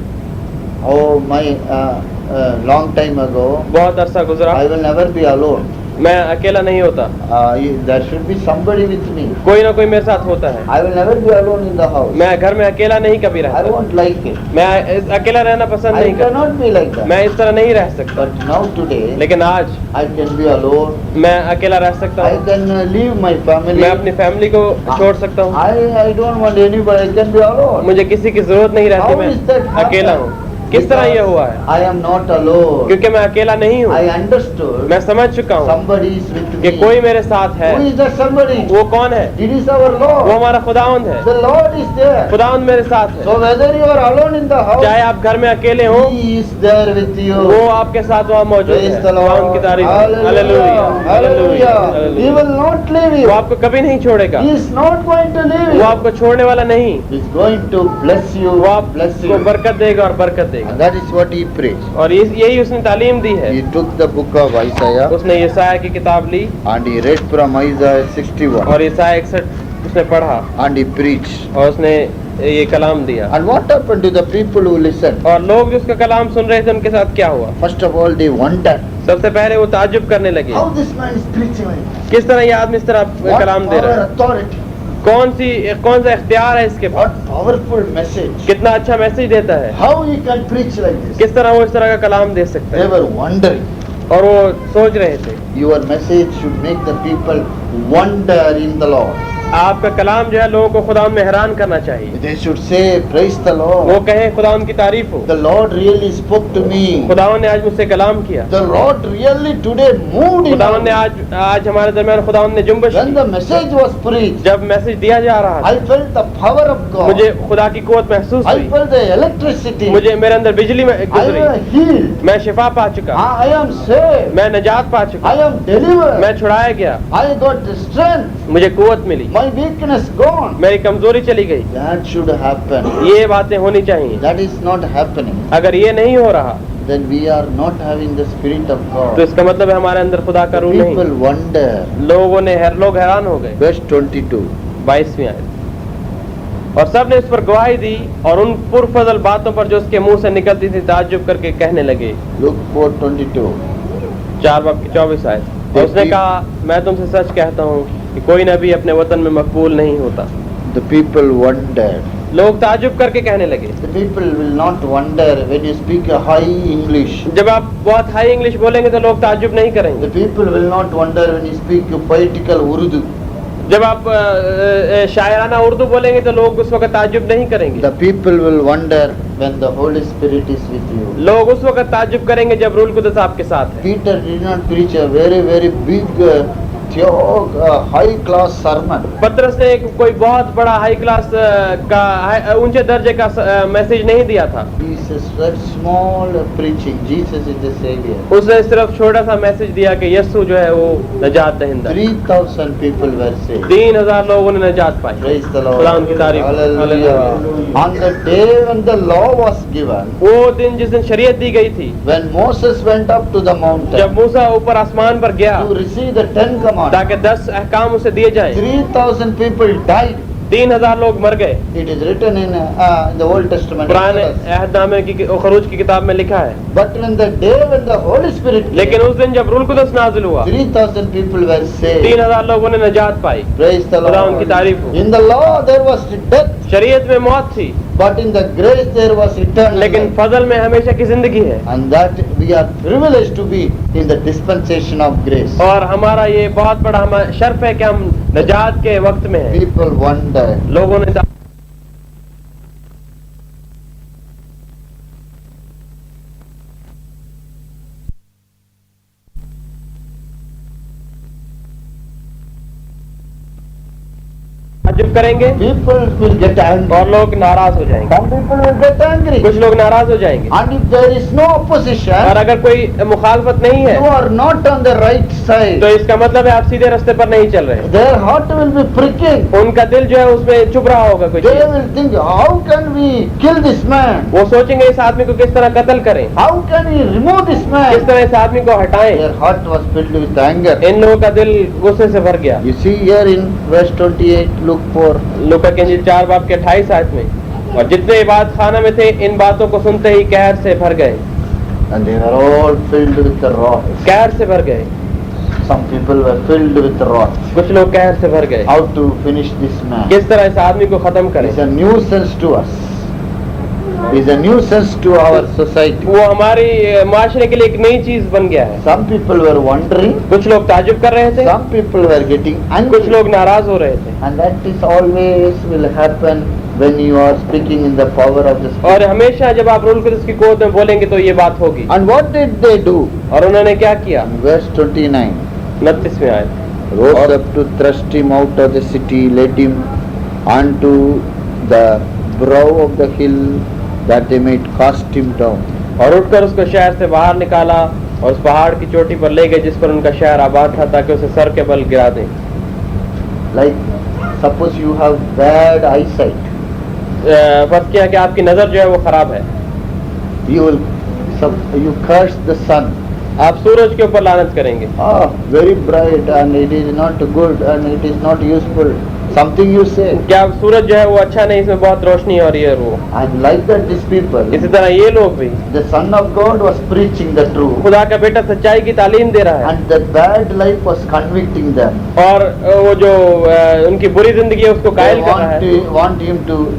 Oh, my long time ago, बहुत अरसा गुजरा, I will never be alone. मैं अकेला नहीं होता, There should be somebody with me. कोई ना कोई मेरे साथ होता है। I will never be alone in the house. मैं घर में अकेला नहीं कभी I रहता, won't like it. मैं अकेला रहना पसंद I नहीं करता, cannot be like that. मैं इस तरह नहीं रह सकता। But now today, लेकिन आज I can be alone. मैं अकेला रह सकता I हूँ, can leave my family. मैं अपनी फैमिली को छोड़ सकता हूँ, I don't want anybody. I can be alone. मुझे किसी की जरूरत नहीं रहती, How is that मैं अकेला happen? हूँ। किस तरह ये हुआ है? I am not alone. क्योंकि मैं अकेला नहीं हूँ, I understood. मैं समझ चुका हूँ Somebody is with कि me. कोई मेरे साथ है। Who is that somebody? वो कौन है? It is our वो Lord. हमारा खुदावंद है। The Lord is there. खुदावंद मेरे साथ है। So whether you are alone in the house, चाहे आप घर में अकेले हो, He is there with you. वो आपके साथ वहाँ मौजूद है। Praise the खुदावंद Lord. की तारीफ। Hallelujah. Hallelujah, hallelujah, Hallelujah. He hallelujah. will not leave वो you. आपको कभी नहीं छोड़ेगा, He is not going to leave वो you. आपको छोड़ने वाला नहीं, He is going to bless you. वो आपको Bless you. बरकत देगा और बरकत देगा। And that is what He preached. और यही उसने तालीम दी है। He took the book of Isaiah उसने यशायाह की किताब ली and he read from Isaiah 61 और ईसाया 61 उसने पढ़ा and he preached. और उसने ये कलाम दिया। And what happened to the people who listened? और लोग जो उसका कलाम सुन रहे थे उनके साथ क्या हुआ? First of all, they wondered सबसे पहले वो ताज्जुब करने लगे, how this man is preaching like this. किस तरह ये आदमी इस तरह What कलाम दे power, रहा है, authority, कौन सा इख्तियार है इसके पास, what powerful message. कितना अच्छा मैसेज देता है, How he can preach like this? किस तरह वो इस तरह का कलाम दे सकता They है। were wondering. और वो सोच रहे थे Your message should make the people wonder in the Lord. आपका कलाम जो है लोगों को खुदा में हैरान करना चाहिए, They should say, praise the वो Lord. कहे खुदा की तारीफ हो, The Lord really spoke to me. खुदा ने आज मुझसे कलाम किया, The Lord really today moved in खुदा our ने आज हमारे दरमियान खुदा ने जुम्बश When की। the message was preached, जब मैसेज दिया जा रहा था I felt the power of God. मुझे खुदा की कुव्वत महसूस I हुई, felt the electricity. मुझे मेरे अंदर बिजली में I गुजरी, am healed. मैं शिफा पा चुका, I am saved. मैं नजात पा चुका, I am delivered. मैं छुड़ाया गया, I got the strength. मुझे कुव्वत मिली, My weakness gone. मेरी कमजोरी चली गई। That should happen. ये बातें होनी चाहिए। That is not happening. अगर ये नहीं हो रहा Then we are not having the Spirit of तो God. इसका मतलब है हमारे अंदर खुदा का रूह नहीं। People wonder. लोग हैरान हो गए। Verse 22. 22वीं आयत। और सब ने उस पर गवाही दी और उन पुरफजल बातों पर जो उसके मुंह से निकलती थी ताज्जुब करके कहने लगे। Luke 4:22. 4 बाब की 24 आयत। और उसने कहा, मैं तुमसे सच कहता हूँ कि कोई नबी अपने वतन में मकबूल नहीं होता। The people wondered. लोग ताज्जुब करके कहने लगे। The people will not wonder when you speak a high English. जब आप बहुत हाई इंग्लिश बोलेंगे तो लोग ताज्जुब नहीं करेंगे। The people will not wonder when you speak a poetical Urdu. जब आप शायराना उर्दू बोलेंगे तो लोग उस वक्त ताज्जुब नहीं करेंगे। The people will wonder when the Holy Spirit is with you. लोग उस वक्त ताज्जुब करेंगे जब रूह कुद्दस आपके साथ है। Peter did not preach a very big high class sermon. पतरस ने कोई बहुत बड़ा हाई क्लास का ऊंचे दर्जे का मैसेज नहीं दिया था। Jesus said small preaching. Jesus is the Savior. उसने सिर्फ छोटा सा मैसेज दिया कि यीशु जो है वो नजात दहिंदा। 3,000 people were saved. 3000 लोगों ने नजात पाई। Praise the Lord. खुदा उनकी तारीफ। Hallelujah. On the day when the law was given, वो दिन जिस दिन शरीयत दी गई थी, when Moses went up to the mountain जब मूसा ऊपर आसमान पर गया to receive the 10 commandments, ताकि 10 अहकाम उसे दिए जाएं, 3,000 people died. 3000 लोग मर गए। It is written in the Old Testament. पुराने अहदनामे की खरूज की किताब में लिखा है। But when the day when the Holy Spirit came, लेकिन उस दिन जब रूह कुद्दस नाज़िल हुआ, 3,000 people were saved. 3000 लोगों ने नजात पाई। Praise the खुदा उनकी Lord. तारीफ हो। In the law there was death, शरीयत में मौत थी, but in the grace there was eternal लेकिन life. फजल में हमेशा की जिंदगी है। And that we are privileged to be in the dispensation of grace. और हमारा ये बहुत बड़ा हमारा शर्फ है कि हम नजात के वक्त में हैं। People wonder. लोगों ने ताज्जुब करेंगे People will get angry. और लोग नाराज हो जाएंगे। Some people will get angry. कुछ लोग नाराज हो जाएंगे। And if there is no और opposition, अगर कोई मुखालफत नहीं you है are not on the right side. तो इसका मतलब है आप सीधे रास्ते पर नहीं चल रहे। Their heart will be pricking. उनका दिल जो है उसमें चुभ रहा होगा कुछ। They will think, how can we kill this man? वो सोचेंगे इस आदमी को किस तरह कत्ल करें, How can we remove this किस man? तरह इस आदमी को हटाएं। Their heart was filled with anger. इन लोगों का दिल गुस्से से भर गया। You see here in verse 28, Luke 4. लूका की इंजील 4 बाब के 28 आयत में, और जितने इबादत खाना में थे इन बातों को सुनते ही कहर से भर गए। And they were all filled with the wrath. कहर से भर गए। Some people were filled with the wrath. कुछ लोग कहर से भर गए। How to finish this man? किस तरह इस आदमी को खत्म करें। It's a nuisance to us. It's a nuisance to our society. वो हमारी माशरे के लिए एक नई चीज बन गया है। Some people were wondering. कुछ लोग ताजुब कर रहे थे, Some people were getting कुछ angry. लोग नाराज हो रहे थे। And that is always will happen when you are speaking in the power of the Spirit. और हमेशा जब आप रूह कुद्दस की क़ुव्वत में बोलेंगे तो ये बात होगी। And what did they do? और उन्होंने क्या किया? Verse 29. 29वीं आयत, Rose up to thrust him out of the city, led him unto the brow of the hill, that they might cast him down. और उठकर उसको शहर से बाहर निकाला और उस पहाड़ की चोटी पर ले गए जिस पर उनका शहर आबाद था, ताकि उसे सर के बल गिरा दें। Like, suppose you have bad eyesight. फर्ज किया कि आपकी नजर जो है वो खराब है, You curse the sun. आप सूरज के ऊपर लानत करेंगे। Very bright and it is not good and it is not useful. Something you say. क्या सूरज जो है वो अच्छा नहीं, इसमें बहुत रोशनी है और ये और वो। And like that these people, इसी तरह ये लोग भी, the Son of God was preaching the truth. खुदा का बेटा सच्चाई की तालीम दे रहा है And that bad life was convicting them. और वो जो उनकी बुरी जिंदगी है उसको They कायल कर रहा है।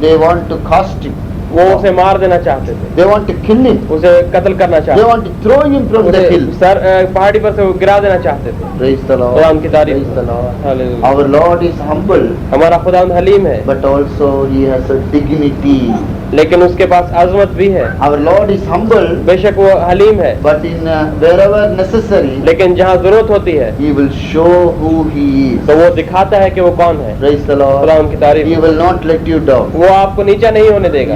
they want to cast him. वो उसे मार देना चाहते थे, They want to kill him. उसे कत्ल करना They चाहते want to throw him from the थे, hill. सर पहाड़ी पर से वो गिरा देना चाहते थे। Praise the Lord. खुदा उनकी तारीफ Praise the Lord. Hallelujah. Our Lord is humble, हमारा खुदा हलीम है, but also He has a dignity. लेकिन उसके पास अजमत भी है। Our Lord is humble, बेशक वो हलीम है, but in wherever necessary, लेकिन जहाँ जरूरत होती है He will show who He is. तो वो दिखाता है कि वो कौन है। Praise the खुदा Lord. उनकी तारीफ। He will not let you down. वो आपको नीचा नहीं होने देगा।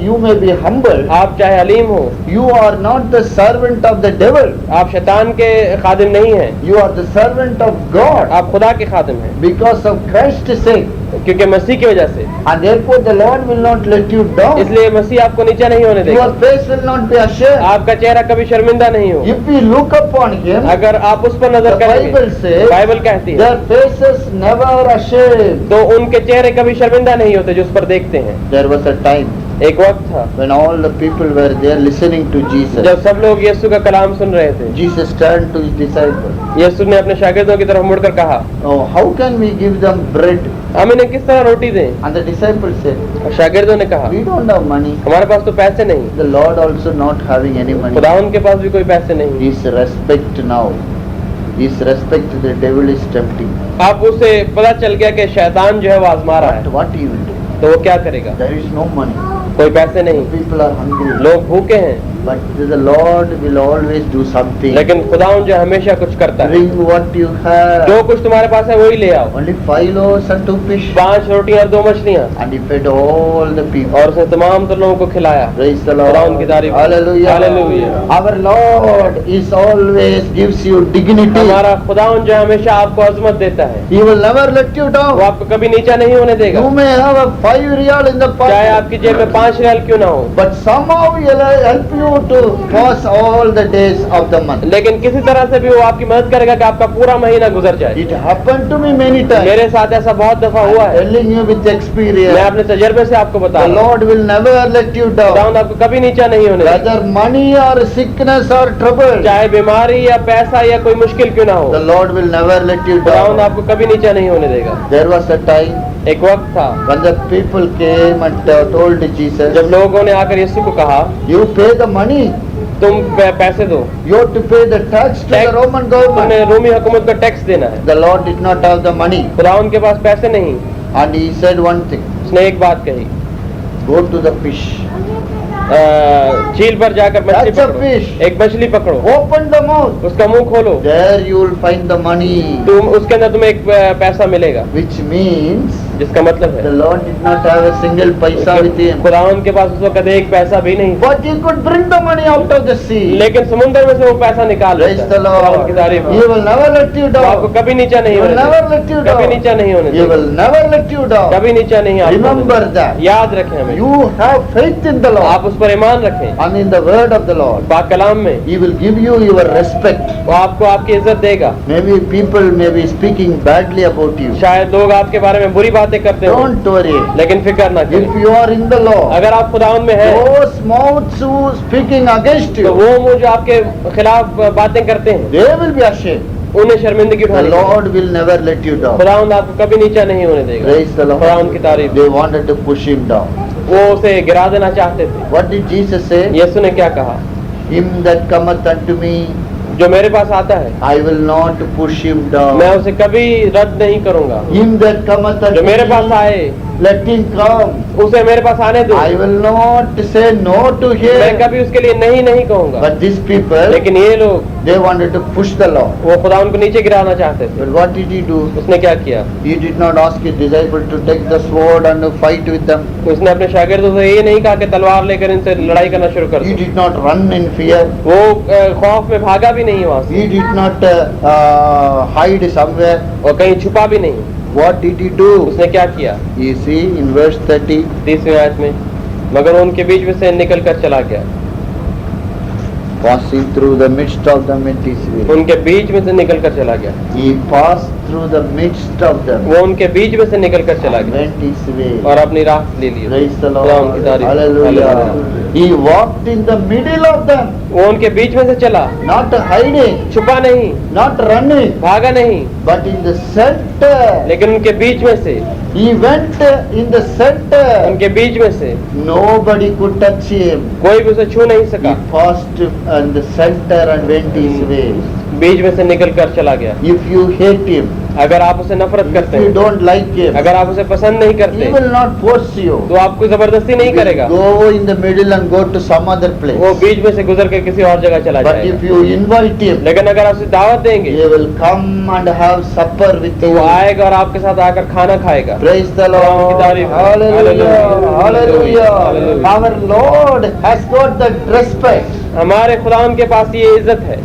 You may be humble. आप चाहे हलीम हो, You are not the servant of the devil. आप शैतान के खादिम नहीं हैं, You are the servant of God आप खुदा के खादिम हैं, because of Christ's sake. क्योंकि मसीह की वजह से। And therefore the Lord will not let you down. इसलिए मसीह आपको नीचा नहीं होने देगा। Your face will not be ashamed. आपका चेहरा कभी शर्मिंदा नहीं हो। If we look upon Him, अगर आप उस पर नजर the Bible करेंगे, says, बाइबल कहती है, their faces never ashamed. तो उनके चेहरे कभी शर्मिंदा नहीं होते जो उस पर देखते हैं। There was a time एक वक्त था when all the people were there listening to Jesus. जब सब लोग यीशु का कलाम सुन रहे थे। Jesus turned to His disciples. यीशु ने अपने शागिर्दों की तरफ मुड़कर कहा, Oh, how can we give them bread? हम इन्हें किस तरह रोटी दें? And the disciples said, और शागिर्दों ने कहा, we don't have money. हमारे पास तो पैसे नहीं। The Lord also not having any money. खुदा उनके पास भी कोई पैसे नहीं। His respect now. His respect the devil is tempting. आप उसे पता चल गया कि शैतान जो है वो आजमा रहा But है, what he will do? तो वो क्या करेगा? There is no money. कोई पैसे नहीं, People are hungry. लोग भूखे हैं, But the Lord will always do something. लेकिन खुदा जो हमेशा कुछ करता है। Bring what you have. जो कुछ तुम्हारे पास है वही ले आओ। Only 5 loaves and 2 fish. 5 रोटियां और 2 मछलियां, And he fed all the people. और उसने तमाम तो लोगों को खिलाया। Praise the खुदा Lord. उनकी तारीफ। Hallelujah. Hallelujah. Our Lord is always gives you dignity. हमारा खुदा जो हमेशा आपको अजमत देता है, He will never let you वो down. आपको कभी नीचा नहीं होने देगा। You may have a 5 real in the चाहे pocket. आपकी जेब में 5 रियाल क्यों ना हो, But somehow he will help you to pass all the days of the month. लेकिन किसी तरह से भी वो आपकी मदद करेगा कि आपका पूरा महीना गुजर जाए। It happened to me many times. मेरे साथ ऐसा बहुत दफा हुआ है, Telling you with मैं experience. अपने तजर्बे से आपको बता The रहा हूँ। Lord will never let you down. खुदा आपको कभी नीचा नहीं होने देगा, Whether money or sickness or trouble, चाहे बीमारी या पैसा या कोई मुश्किल क्यों ना हो, the Lord will never let you खुदा down. आपको कभी नीचा नहीं होने देगा। There was a time एक वक्त था when the people came and told Jesus, जब लोगों ने आकर यीशु को कहा, you pay the money, तुम पैसे दो, you have to pay the tax to the Tax. Roman तुमने government. रोमी हुकूमत को टैक्स देना है। The Lord did not have the money. खुदा उनके पास पैसे नहीं, And he said one thing, उसने एक बात कही, go to the fish. झील पर जाकर मछली Catch a पकड़ो, fish. एक मछली पकड़ो, Open the mouth. उसका मुंह खोलो, There you will find the money. तुम उसके अंदर तुम्हें एक पैसा मिलेगा। Which means जिसका मतलब the है Lord did not have a single paisa with him. खुदा उनके पास उस वक्त एक पैसा भी नहीं, But he could bring the money out of the sea. लेकिन समुद्र में से वो पैसा निकाल Praise लेता the है। खुदा Lord. उनकी तारीफ He हो। will never let you वो आपको down. कभी नीचा He नहीं will होने never देगा, let you कभी down. नीचा नहीं होने He देगा, will never let you down. कभी नीचा नहीं आपको होने Remember देगा। that. याद रखें हमें, You have faith in the आप Lord उस पर ईमान रखें, and in the word of the Lord. पाक कलाम में He will give you your respect. वो आपको आपकी इज्जत देगा। Maybe people may be speaking badly about you. शायद लोग आपके बारे में बुरी बातें करते हो, Don't worry. लेकिन फिक्र ना If करें। you are in the Lord, अगर आप खुदावन में हैं, those mouths who speaking against तो you, वो मुंह जो आपके खिलाफ बातें करते हैं, they will be ashamed. उन्हें शर्मिंदगी The उठानी पड़ेगी। Lord will never let you down. खुदावंद आपको कभी नीचा नहीं होने देगा। Praise the Lord. खुदावंद की तारीफ। They wanted to push him down. वो उसे गिरा देना चाहते थे। What did Jesus say? यीशु ने क्या कहा? Him that cometh unto me, जो मेरे पास आता है I will not push him मैं down. उसे कभी रद्द नहीं करूंगा। Him that cometh जो unto मेरे पास me, आए let him come. उसे मेरे पास आने दो। I will not say no to मैं him. कभी उसके लिए नहीं नहीं कहूंगा। But these people, लेकिन ये लोग they wanted to push the Lord. वो खुदावंद को नीचे गिराना चाहते थे। But what did he do? उसने क्या किया? He did not ask his disciples to take the sword and fight with them. उसने अपने शागिर्दों से ये नहीं कहा कि तलवार लेकर इनसे लड़ाई करना शुरू कर He दो। did not run in fear. वो खौफ में भागा भी नहीं वहां से He did not hide somewhere. और कहीं छुपा भी नहीं। What did he do? उसने क्या किया? You see in verse 30, 30वीं आयत में, मगर वो उनके बीच में से निकल कर चला गया। passing through the midst of them went his way. उनके बीच में से निकल कर चला गया, He passed through the midst of them वो उनके बीच में से निकल कर चला and गया went his way. और अपनी राह ले ली। Praise the खुदा उनकी Lord. तारीफ। Hallelujah. Hallelujah. He walked in the middle of them, वो उनके बीच में से चला, not hiding, छुपा नहीं, not running, भागा नहीं, but in the center. लेकिन उनके बीच में से, He went in the center. उनके बीच में से Nobody could touch him. कोई भी उसे छू नहीं He सका, passed in the center and went his way. बीच में से निकल कर चला गया। If you hate him, अगर आप उसे नफरत करते if you हैं, don't like him, अगर आप उसे पसंद नहीं he करते, will not force you. तो आपको जबरदस्ती नहीं करेगा, Go in the middle and go to some other place. वो बीच में से गुजर कर किसी और जगह चला But if जाएगा। you invite him, लेकिन अगर आप उसे दावत देंगे, he will come and have supper with तो you. वो आएगा और आपके साथ आकर खाना खाएगा। Praise the खुदा Lord. उनकी तारीफ हो। Hallelujah. Hallelujah. Hallelujah. Our Lord has got that respect. हमारे खुदा के पास ये इज्जत है,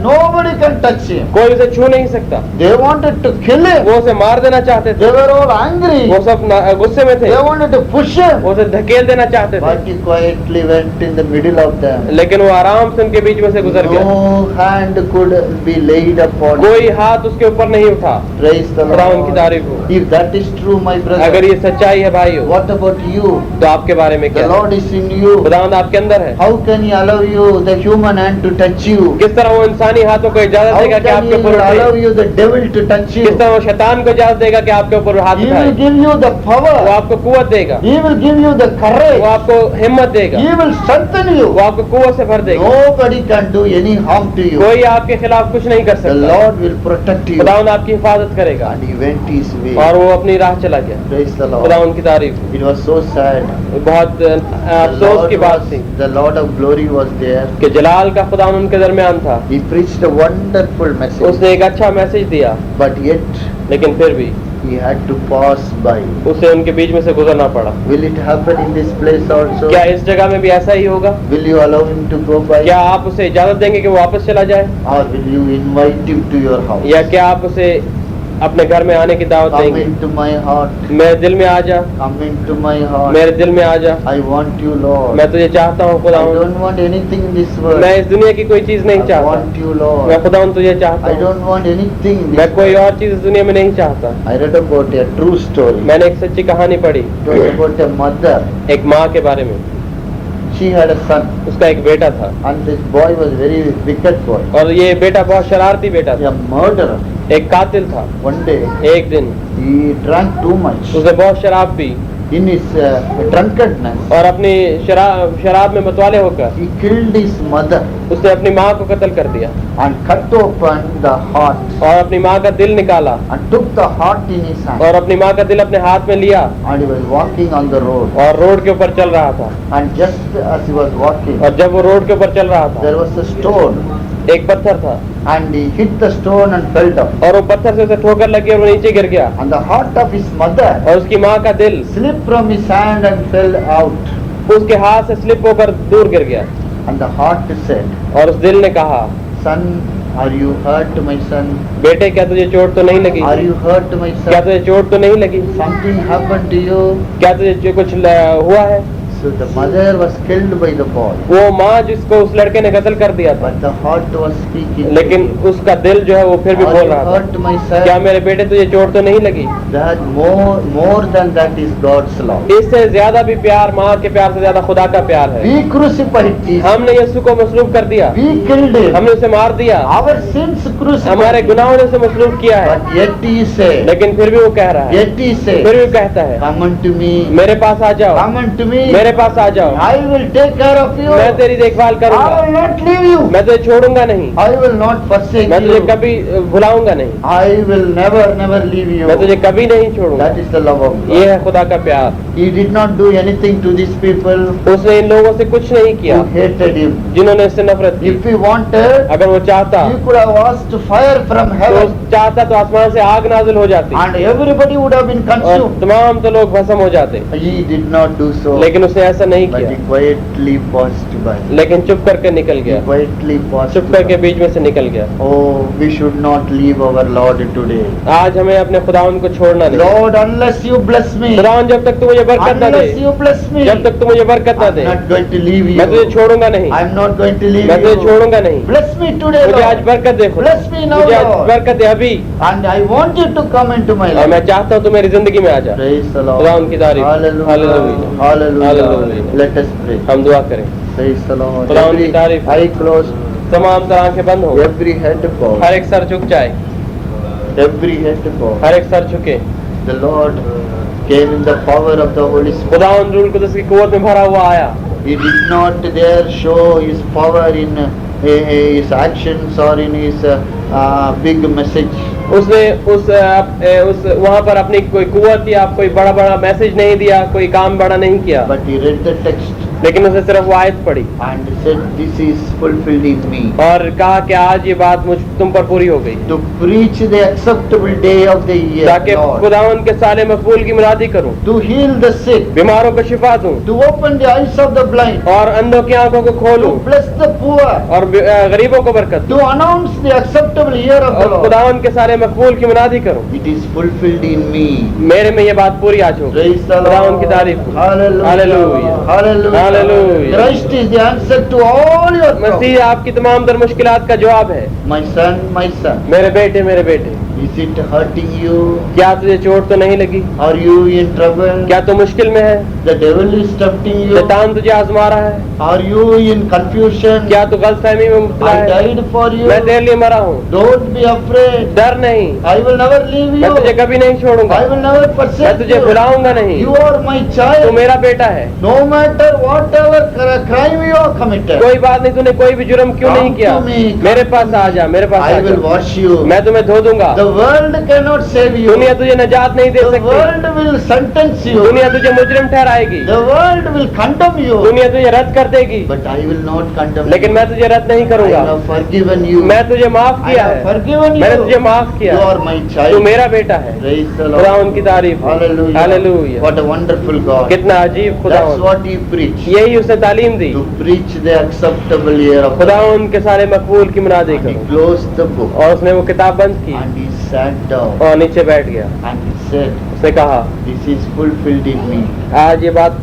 Nobody can touch him. कोई उसे छू नहीं सकता। They wanted to kill him. वो उसे मार देना चाहते थे, They were all angry. वो सब गुस्से में थे, They wanted to push him. वो उसे धकेल देना चाहते थे, But he quietly went in the middle of them. लेकिन वो आराम से उनके बीच में से गुजर गया। No hand could be laid upon कोई him. हाथ उसके ऊपर नहीं उठा। Praise the खुदा उनकी Lord. तारीफ हो। If that is true, my अगर brother, ये सच्चाई है भाइयों, what about you? तो आपके बारे में The क्या? Lord is in you. खुदावंद आपके अंदर है। How can he allow you, the human hand, to touch you? किस तरह वो इंसानी हाथों को इजाजत How देगा कि can आपके he ऊपर allow उठे? you, the devil, to touch you? किस तरह वो शैतान को इजाजत देगा कि आपके ऊपर हाथ He उठाए? will give you the वो power. आपको कुव्वत देगा, He will give you the वो courage. आपको हिम्मत देगा, He will strengthen वो you. आपको कुव्वत से भर देगा। Nobody can do any harm to you. कोई आपके खिलाफ कुछ नहीं कर The सकता। Lord will protect you. खुदावंद आपकी हिफाजत करेगा। And he went his way. और वो अपनी राह चला गया। Praise the Lord. खुदावंद की तारीफ। It was so sad. बहुत The अफसोस Lord की बात थी the Lord of glory was there. कि जलाल का खुदावंद उनके दरमियान था। He preached a wonderful message. उसने एक अच्छा मैसेज दिया, But yet लेकिन फिर भी he had to pass by. उसे उनके बीच में से गुजरना पड़ा। Will it happen in this place also? क्या इस जगह में भी ऐसा ही होगा? Will you allow him to go by? क्या आप उसे इजाजत देंगे कि वो वापस चला जाए, Or will you invite him to your house? या क्या आप उसे अपने घर में आने की दावत Come देंगे? into my heart. मेरे दिल में आ जा, Come into my heart. मेरे दिल में आ जा। I want you, Lord. मैं तुझे चाहता हूँ I खुदावंद। don't want anything in this world. मैं इस दुनिया की कोई चीज नहीं I चाहता। want you, मैं Lord. खुदावंद तुझे चाहता I हूँ। don't want anything in मैं this कोई world. और चीज इस दुनिया में नहीं चाहता। I read about a true story. मैंने एक सच्ची कहानी पढ़ी, It was about a mother. एक माँ के बारे में। She had a son, उसका एक बेटा था, and this boy was very wicked boy. और ये बेटा बहुत शरारती बेटा था, A murderer. एक कातिल था। One day, एक दिन he drank too much. उसने बहुत शराब पी In his drunkenness, और अपनी शराब में मतवाले होकर he killed his mother उसने अपनी माँ को कत्ल कर दिया and cut open the heart और अपनी माँ का दिल निकाला and took the heart in his hand. और अपनी माँ का दिल अपने हाथ में लिया And he was walking on the road. और रोड के ऊपर चल रहा था। And just as he was walking, और जब वो रोड के ऊपर चल रहा था, there was a stone, एक पत्थर था and he hit the stone and fell down. और वो पत्थर से उसे ठोकर लगी और वो नीचे गिर गया And the heart of his mother और उसकी माँ का दिल slipped from his hand and fell out. उसके हाथ से स्लिप होकर दूर गिर गया। And the heart said, और उस दिल ने कहा, Son, are you hurt, my son? बेटे क्या तुझे चोट तो नहीं लगी? Are you hurt, my क्या son? तुझे चोट तो नहीं लगी? Something happened to you? क्या तुझे कुछ हुआ है? So the mother was killed by the boy, वो माँ जिसको उस लड़के ने कत्ल कर दिया था, but the heart was speaking. लेकिन उसका दिल जो है वो फिर भी Are बोल you रहा था, hurt, my क्या son? मेरे बेटे तुझे चोट तो नहीं लगी? That more than that is God's love. इससे ज्यादा भी प्यार, माँ के प्यार से ज्यादा खुदा का प्यार है। We crucified Jesus. हमने यीशु को मसलूब कर दिया, We killed him. हमने उसे मार दिया, Our sins crucified. हमारे गुनाहों ने उसे मसलूब किया है, But yet he said, लेकिन फिर भी वो कह रहा है, yet he फिर said, भी कहता है, come unto me, मेरे पास आ जाओ, come unto me, मेरे पास आ जाओ, I will take care of you. मैं तेरी देखभाल I करूंगा, will not leave you. मैं तुझे छोड़ूंगा नहीं, I will not forsake मैं तुझे you. कभी भुलाऊंगा नहीं, I will never leave you. मैं तुझे कभी नहीं छोड़ूंगा। That is the love of ये God. है खुदा का प्यार। He did not do anything to these people उसने इन लोगों से कुछ नहीं किया who hated him. जिन्होंने इससे नफरत की। If he wanted, अगर वो चाहता he could have asked fire from तो heaven चाहता तो आसमान से आग नाजिल हो जाती and everybody would have been और consumed. तमाम तो लोग भस्म हो जाते, He did not do so. लेकिन उसने ऐसा नहीं but he किया, quietly passed by. लेकिन चुप करके निकल He गया, quietly passed चुप करके by. बीच में से निकल गया। Oh, we should not leave our Lord today. आज हमें अपने खुदावन को छोड़ना नहीं। Lord, unless you bless me, खुदावन जब तक तू मुझे बरकत ना दे, unless you bless me, जब तक तू मुझे बरकत ना I'm they, not going to leave मैं तुझे you. छोड़ूंगा नहीं, I'm not going to leave मैं तुझे you. छोड़ूंगा नहीं। Bless me today, मुझे आज Lord. बरकत दे खुदा, Bless me now, मुझे आज Lord. बरकत दे अभी, And I want you to come into my और life. मैं चाहता हूँ तू मेरी जिंदगी में आ जा। Praise the Lord. खुदा उनकी तारीफ। Hallelujah. Hallelujah. Hallelujah. Hallelujah. Let us pray. हम दुआ करें। Praise the Lord. खुदा उनकी Every तारीफ। eye closed, तमाम तरह आंखें बंद हो, every head bowed, हर एक सर झुक जाए, every head bowed. हर एक सर झुके। The Lord came in the power of the Holy Spirit. खुदावन रूल कुदस की कुव्वत में भरा हुआ आया। He did not there show his power in his actions or in his big message. उसने उस वहाँ पर अपनी कोई कुव्वत या कोई बड़ा बड़ा मैसेज नहीं दिया, कोई काम बड़ा नहीं किया, But he read the text लेकिन उसने सिर्फ वो आयत पढ़ी and said, "This is fulfilled in me." और कहा कि आज ये बात तुम पर पूरी हो गई, To preach the acceptable day of the year, ताकि Lord. खुदावन के साले मकबूल की मुनादी करूं, To heal the sick, बीमारों को शिफा दूं to open the eyes of the blind, और अंधों की आंखों को खोलूं to bless the poor, और गरीबों को बरकत दूं to announce the acceptable year of the और Lord. खुदावन के साले मकबूल की मुनादी करूं। It is fulfilled in me. मेरे में ये बात पूरी आज हो गई। Praise the खुदावन Lord. की तारीफ हो। Hallelujah. Hallelujah. Hallelujah. Hallelujah. Christ is the answer to all your problems. मसीह आपकी तमाम तर मुश्किलात का जवाब है। My son, मेरे बेटे, मेरे बेटे, is it hurting you? क्या तुझे चोट तो नहीं लगी? Are you in trouble? क्या तू मुश्किल में है? The devil is tempting you? शैतान तुझे आजमा रहा है? Are you in confusion? क्या तू गलतफहमी में मुब्तला I है? died for you. मैं तेरे लिए मरा हूँ, Don't be afraid. डर नहीं, I will never leave मैं तुझे you. कभी नहीं छोड़ूंगा, I will never मैं forsake तुझे you. भुलाऊंगा नहीं, You are my तू child. मेरा बेटा है। No matter whatever crime you have committed, कोई बात नहीं, तूने कोई भी जुर्म क्यों Come नहीं किया, to me, come मेरे पास to आ me. जा, मेरे पास I आ will जा, wash you. मैं तुम्हें धो दूंगा। The world cannot save you. दुनिया तुझे नजात नहीं दे The सकती, world will sentence you. दुनिया तुझे मुजरिम ठहराएगी, The world will condemn you. दुनिया तुझे रद्द कर देगी, But I will not condemn लेकिन you. मैं तुझे रद्द नहीं I करूंगा। have forgiven you. मैं तुझे माफ I किया have है, forgiven मैंने तुझे you. माफ किया You है, are my तू child. मेरा बेटा है। Praise the खुदा Lord. उनकी तारीफ हो। Hallelujah. Hallelujah. What a wonderful God. कितना अजीब खुदा That's what he preached. यही उसने तालीम दी। To preach the acceptable year of the खुदा उनके सारे मकबूल की मुनादी And he करो। closed the book. और उसने वो किताब बंद की And he sat down. और नीचे बैठ गया। And he said, उसने कहा, "This is fulfilled in me." आज ये बात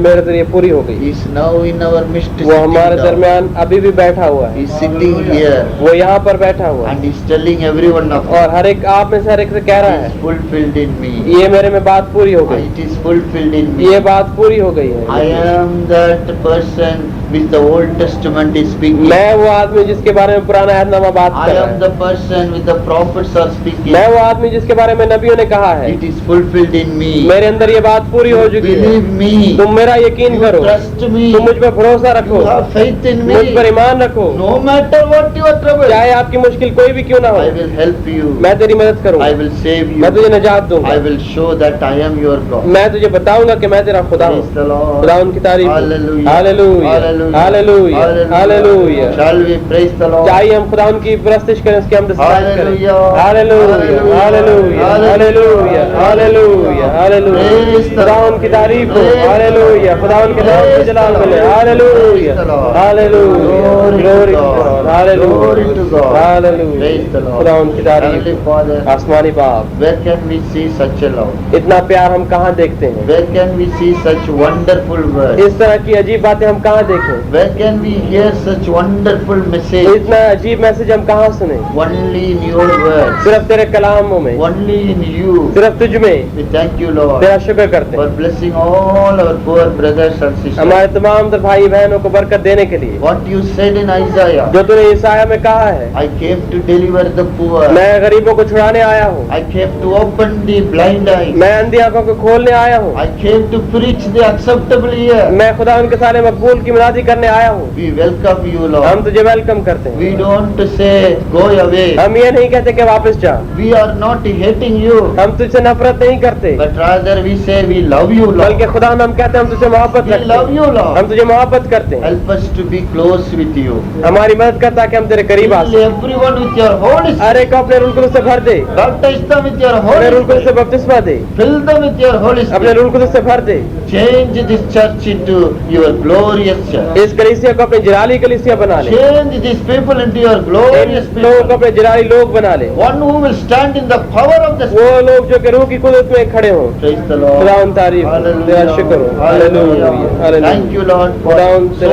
मेरे जरिए पूरी हो गई। He is now in our midst. वो हमारे sitting down. दरमियान अभी भी बैठा हुआ He है, is sitting here. वो यहाँ पर बैठा हुआ है And he is telling everyone of us, और हर एक आप में से हर एक से कह रहा "It is है, fulfilled in me." ये मेरे में बात पूरी हो गई, It is fulfilled in me. ये बात पूरी हो गई I है। am that person which the Old Testament is speaking. मैं वो आदमी जिसके बारे में पुराना अहदनामा बात I कर रहा am है, the person with the prophets are speaking. मैं वो आदमी जिसके बारे में नबियों ने कहा है, It is fulfilled in me. मेरे अंदर ये बात पूरी हो चुकी है। Believe me. तुम मेरा यकीन You करो, trust me. तुम मुझ पर भरोसा You रखो, have faith in me. मुझ पर ईमान रखो, No matter what your trouble, चाहे आपकी मुश्किल कोई भी क्यों ना हो, I will help you. मैं तेरी मदद करूंगा, I will save you. मैं तुझे निजात दूंगा, I will show that I am your God. मैं तुझे बताऊंगा कि मैं तेरा खुदा हूँ। Praise the Lord. खुदा उनकी तारीफ हो। Hallelujah. Hallelujah, Hallelujah. Hallelujah, hallelujah. Shall we praise the Lord? चाहिए हम खुदा उनकी प्रस्तिश करें, उसकी हम Hallelujah. करें। Hallelujah, hallelujah, hallelujah, hallelujah, hallelujah. Praise the खुदा Lord. उनकी तारीफ हो। Praise the हालेलुया, खुदा उनके नाम Praise से जलाल the मिले। Lord. Hallelujah, Praise the Lord. Hallelujah, Glory to glory to God. God, hallelujah, Glory to God. Hallelujah. Praise the Lord. खुदा उनकी तारीफ Heavenly हो। Father, आसमानी बाप, where can we see such a love? इतना प्यार हम कहाँ देखते हैं? Where can we see such wonderful words? इस तरह की अजीब बातें हम कहाँ देखें? Where can we hear such wonderful message? इतना अजीब मैसेज हम कहाँ सुने? Only in your words. सिर्फ तेरे कलामों में, Only in you. सिर्फ तुझ में। We thank you, Lord, तेरा शुक्र करते for हैं blessing all our poor brothers and sisters. हमारे तमाम तर भाई बहनों को बरकत देने के लिए। What you said in Isaiah, जो तूने ईसाया में कहा है, I came to deliver the poor. मैं गरीबों को छुड़ाने आया हूँ, I came to open the blind eyes. मैं अंधी आंखों को खोलने आया हूँ, I came to preach the acceptable year. मैं खुदा उनके सारे मकबूल की मुनादी करने आया हूँ। We welcome you, Lord. हम तुझे वेलकम करते हैं। We don't say go away. हम ये नहीं कहते कि वापस जा। We are not hating you, हम तुझसे नफरत नहीं करते, but rather we say we love you, Lord. बल्कि खुदा हम कहते हैं हम तुझसे मोहब्बत We रखते love हैं। you, Lord. हम तुझे मोहब्बत करते हैं। Help us to be close with you. हमारी मदद कर ताकि हम तेरे करीब आ Fill सकें। everyone with your Holy her Spirit. एक को अपने रूल कुदस से भर दे, Baptize them with your अपने Holy रूल कुदस से Spirit. बपतिस्मा दे, Fill them with your Holy अपने Spirit. रूल कुदस से भर दे। Change this church into your glorious church. इस कलीसिया को अपने जलाली कलीसिया बना ले, Change these people into your in glorious लोगों को people. अपने जलाली लोग बना ले, One who will stand in the power of the वो Spirit. लोग जो कि रूह की कुदरत में खड़े हों। Praise the Lord. खुदा उन तारीफ हो, तेरा शुक्र हो। Hallelujah, hallelujah. Thank you, Lord, for खुदावन so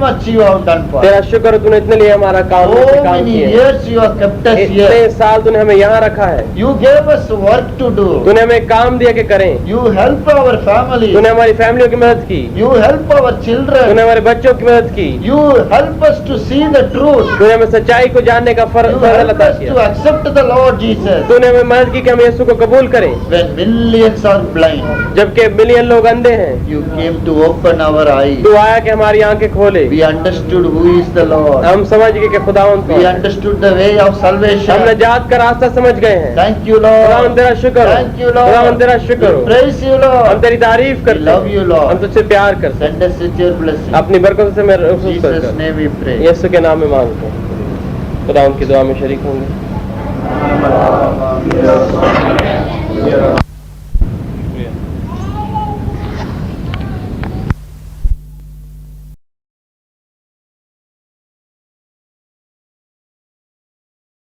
much you have done for तेरा us. शुक्र हो, तूने इतने लिए हमारा काम So काम many किया है। years you have kept us इतने here. साल तूने हमें यहाँ रखा है, You gave us work to do. तूने हमें काम दिया कि करें, You help our family. तूने हमारी फैमिलियों की मदद की, You help our तूने children. हमारे बच्चों की मदद की, You help us to see the truth. तूने हमें सच्चाई को जानने का You फजल help अता us to किया, accept the Lord Jesus. तूने हमें मदद की कि हम यीशु को कबूल करें। When millions are blind, जबकि मिलियन लोग अंधे हैं, you came to open our eyes. तू आया कि हमारी आंखें खोले, We understood who is the Lord. हम समझ गए कि खुदावन We कौन है। understood the way of हम salvation. नजात का रास्ता समझ गए हैं। Thank you, खुदावन Lord. तेरा शुक्र हो, Thank you, खुदावन Lord. तेरा शुक्र We हो, praise you, हम Lord. तेरी तारीफ We करते love you, हैं, Lord. हम तुझसे प्यार करते हैं। Send us with your blessing. अपनी बरकत से मैं In Jesus' name we pray. यीशु के नाम में मांगते हैं। खुदा उनकी दुआ में शरीक होंगे।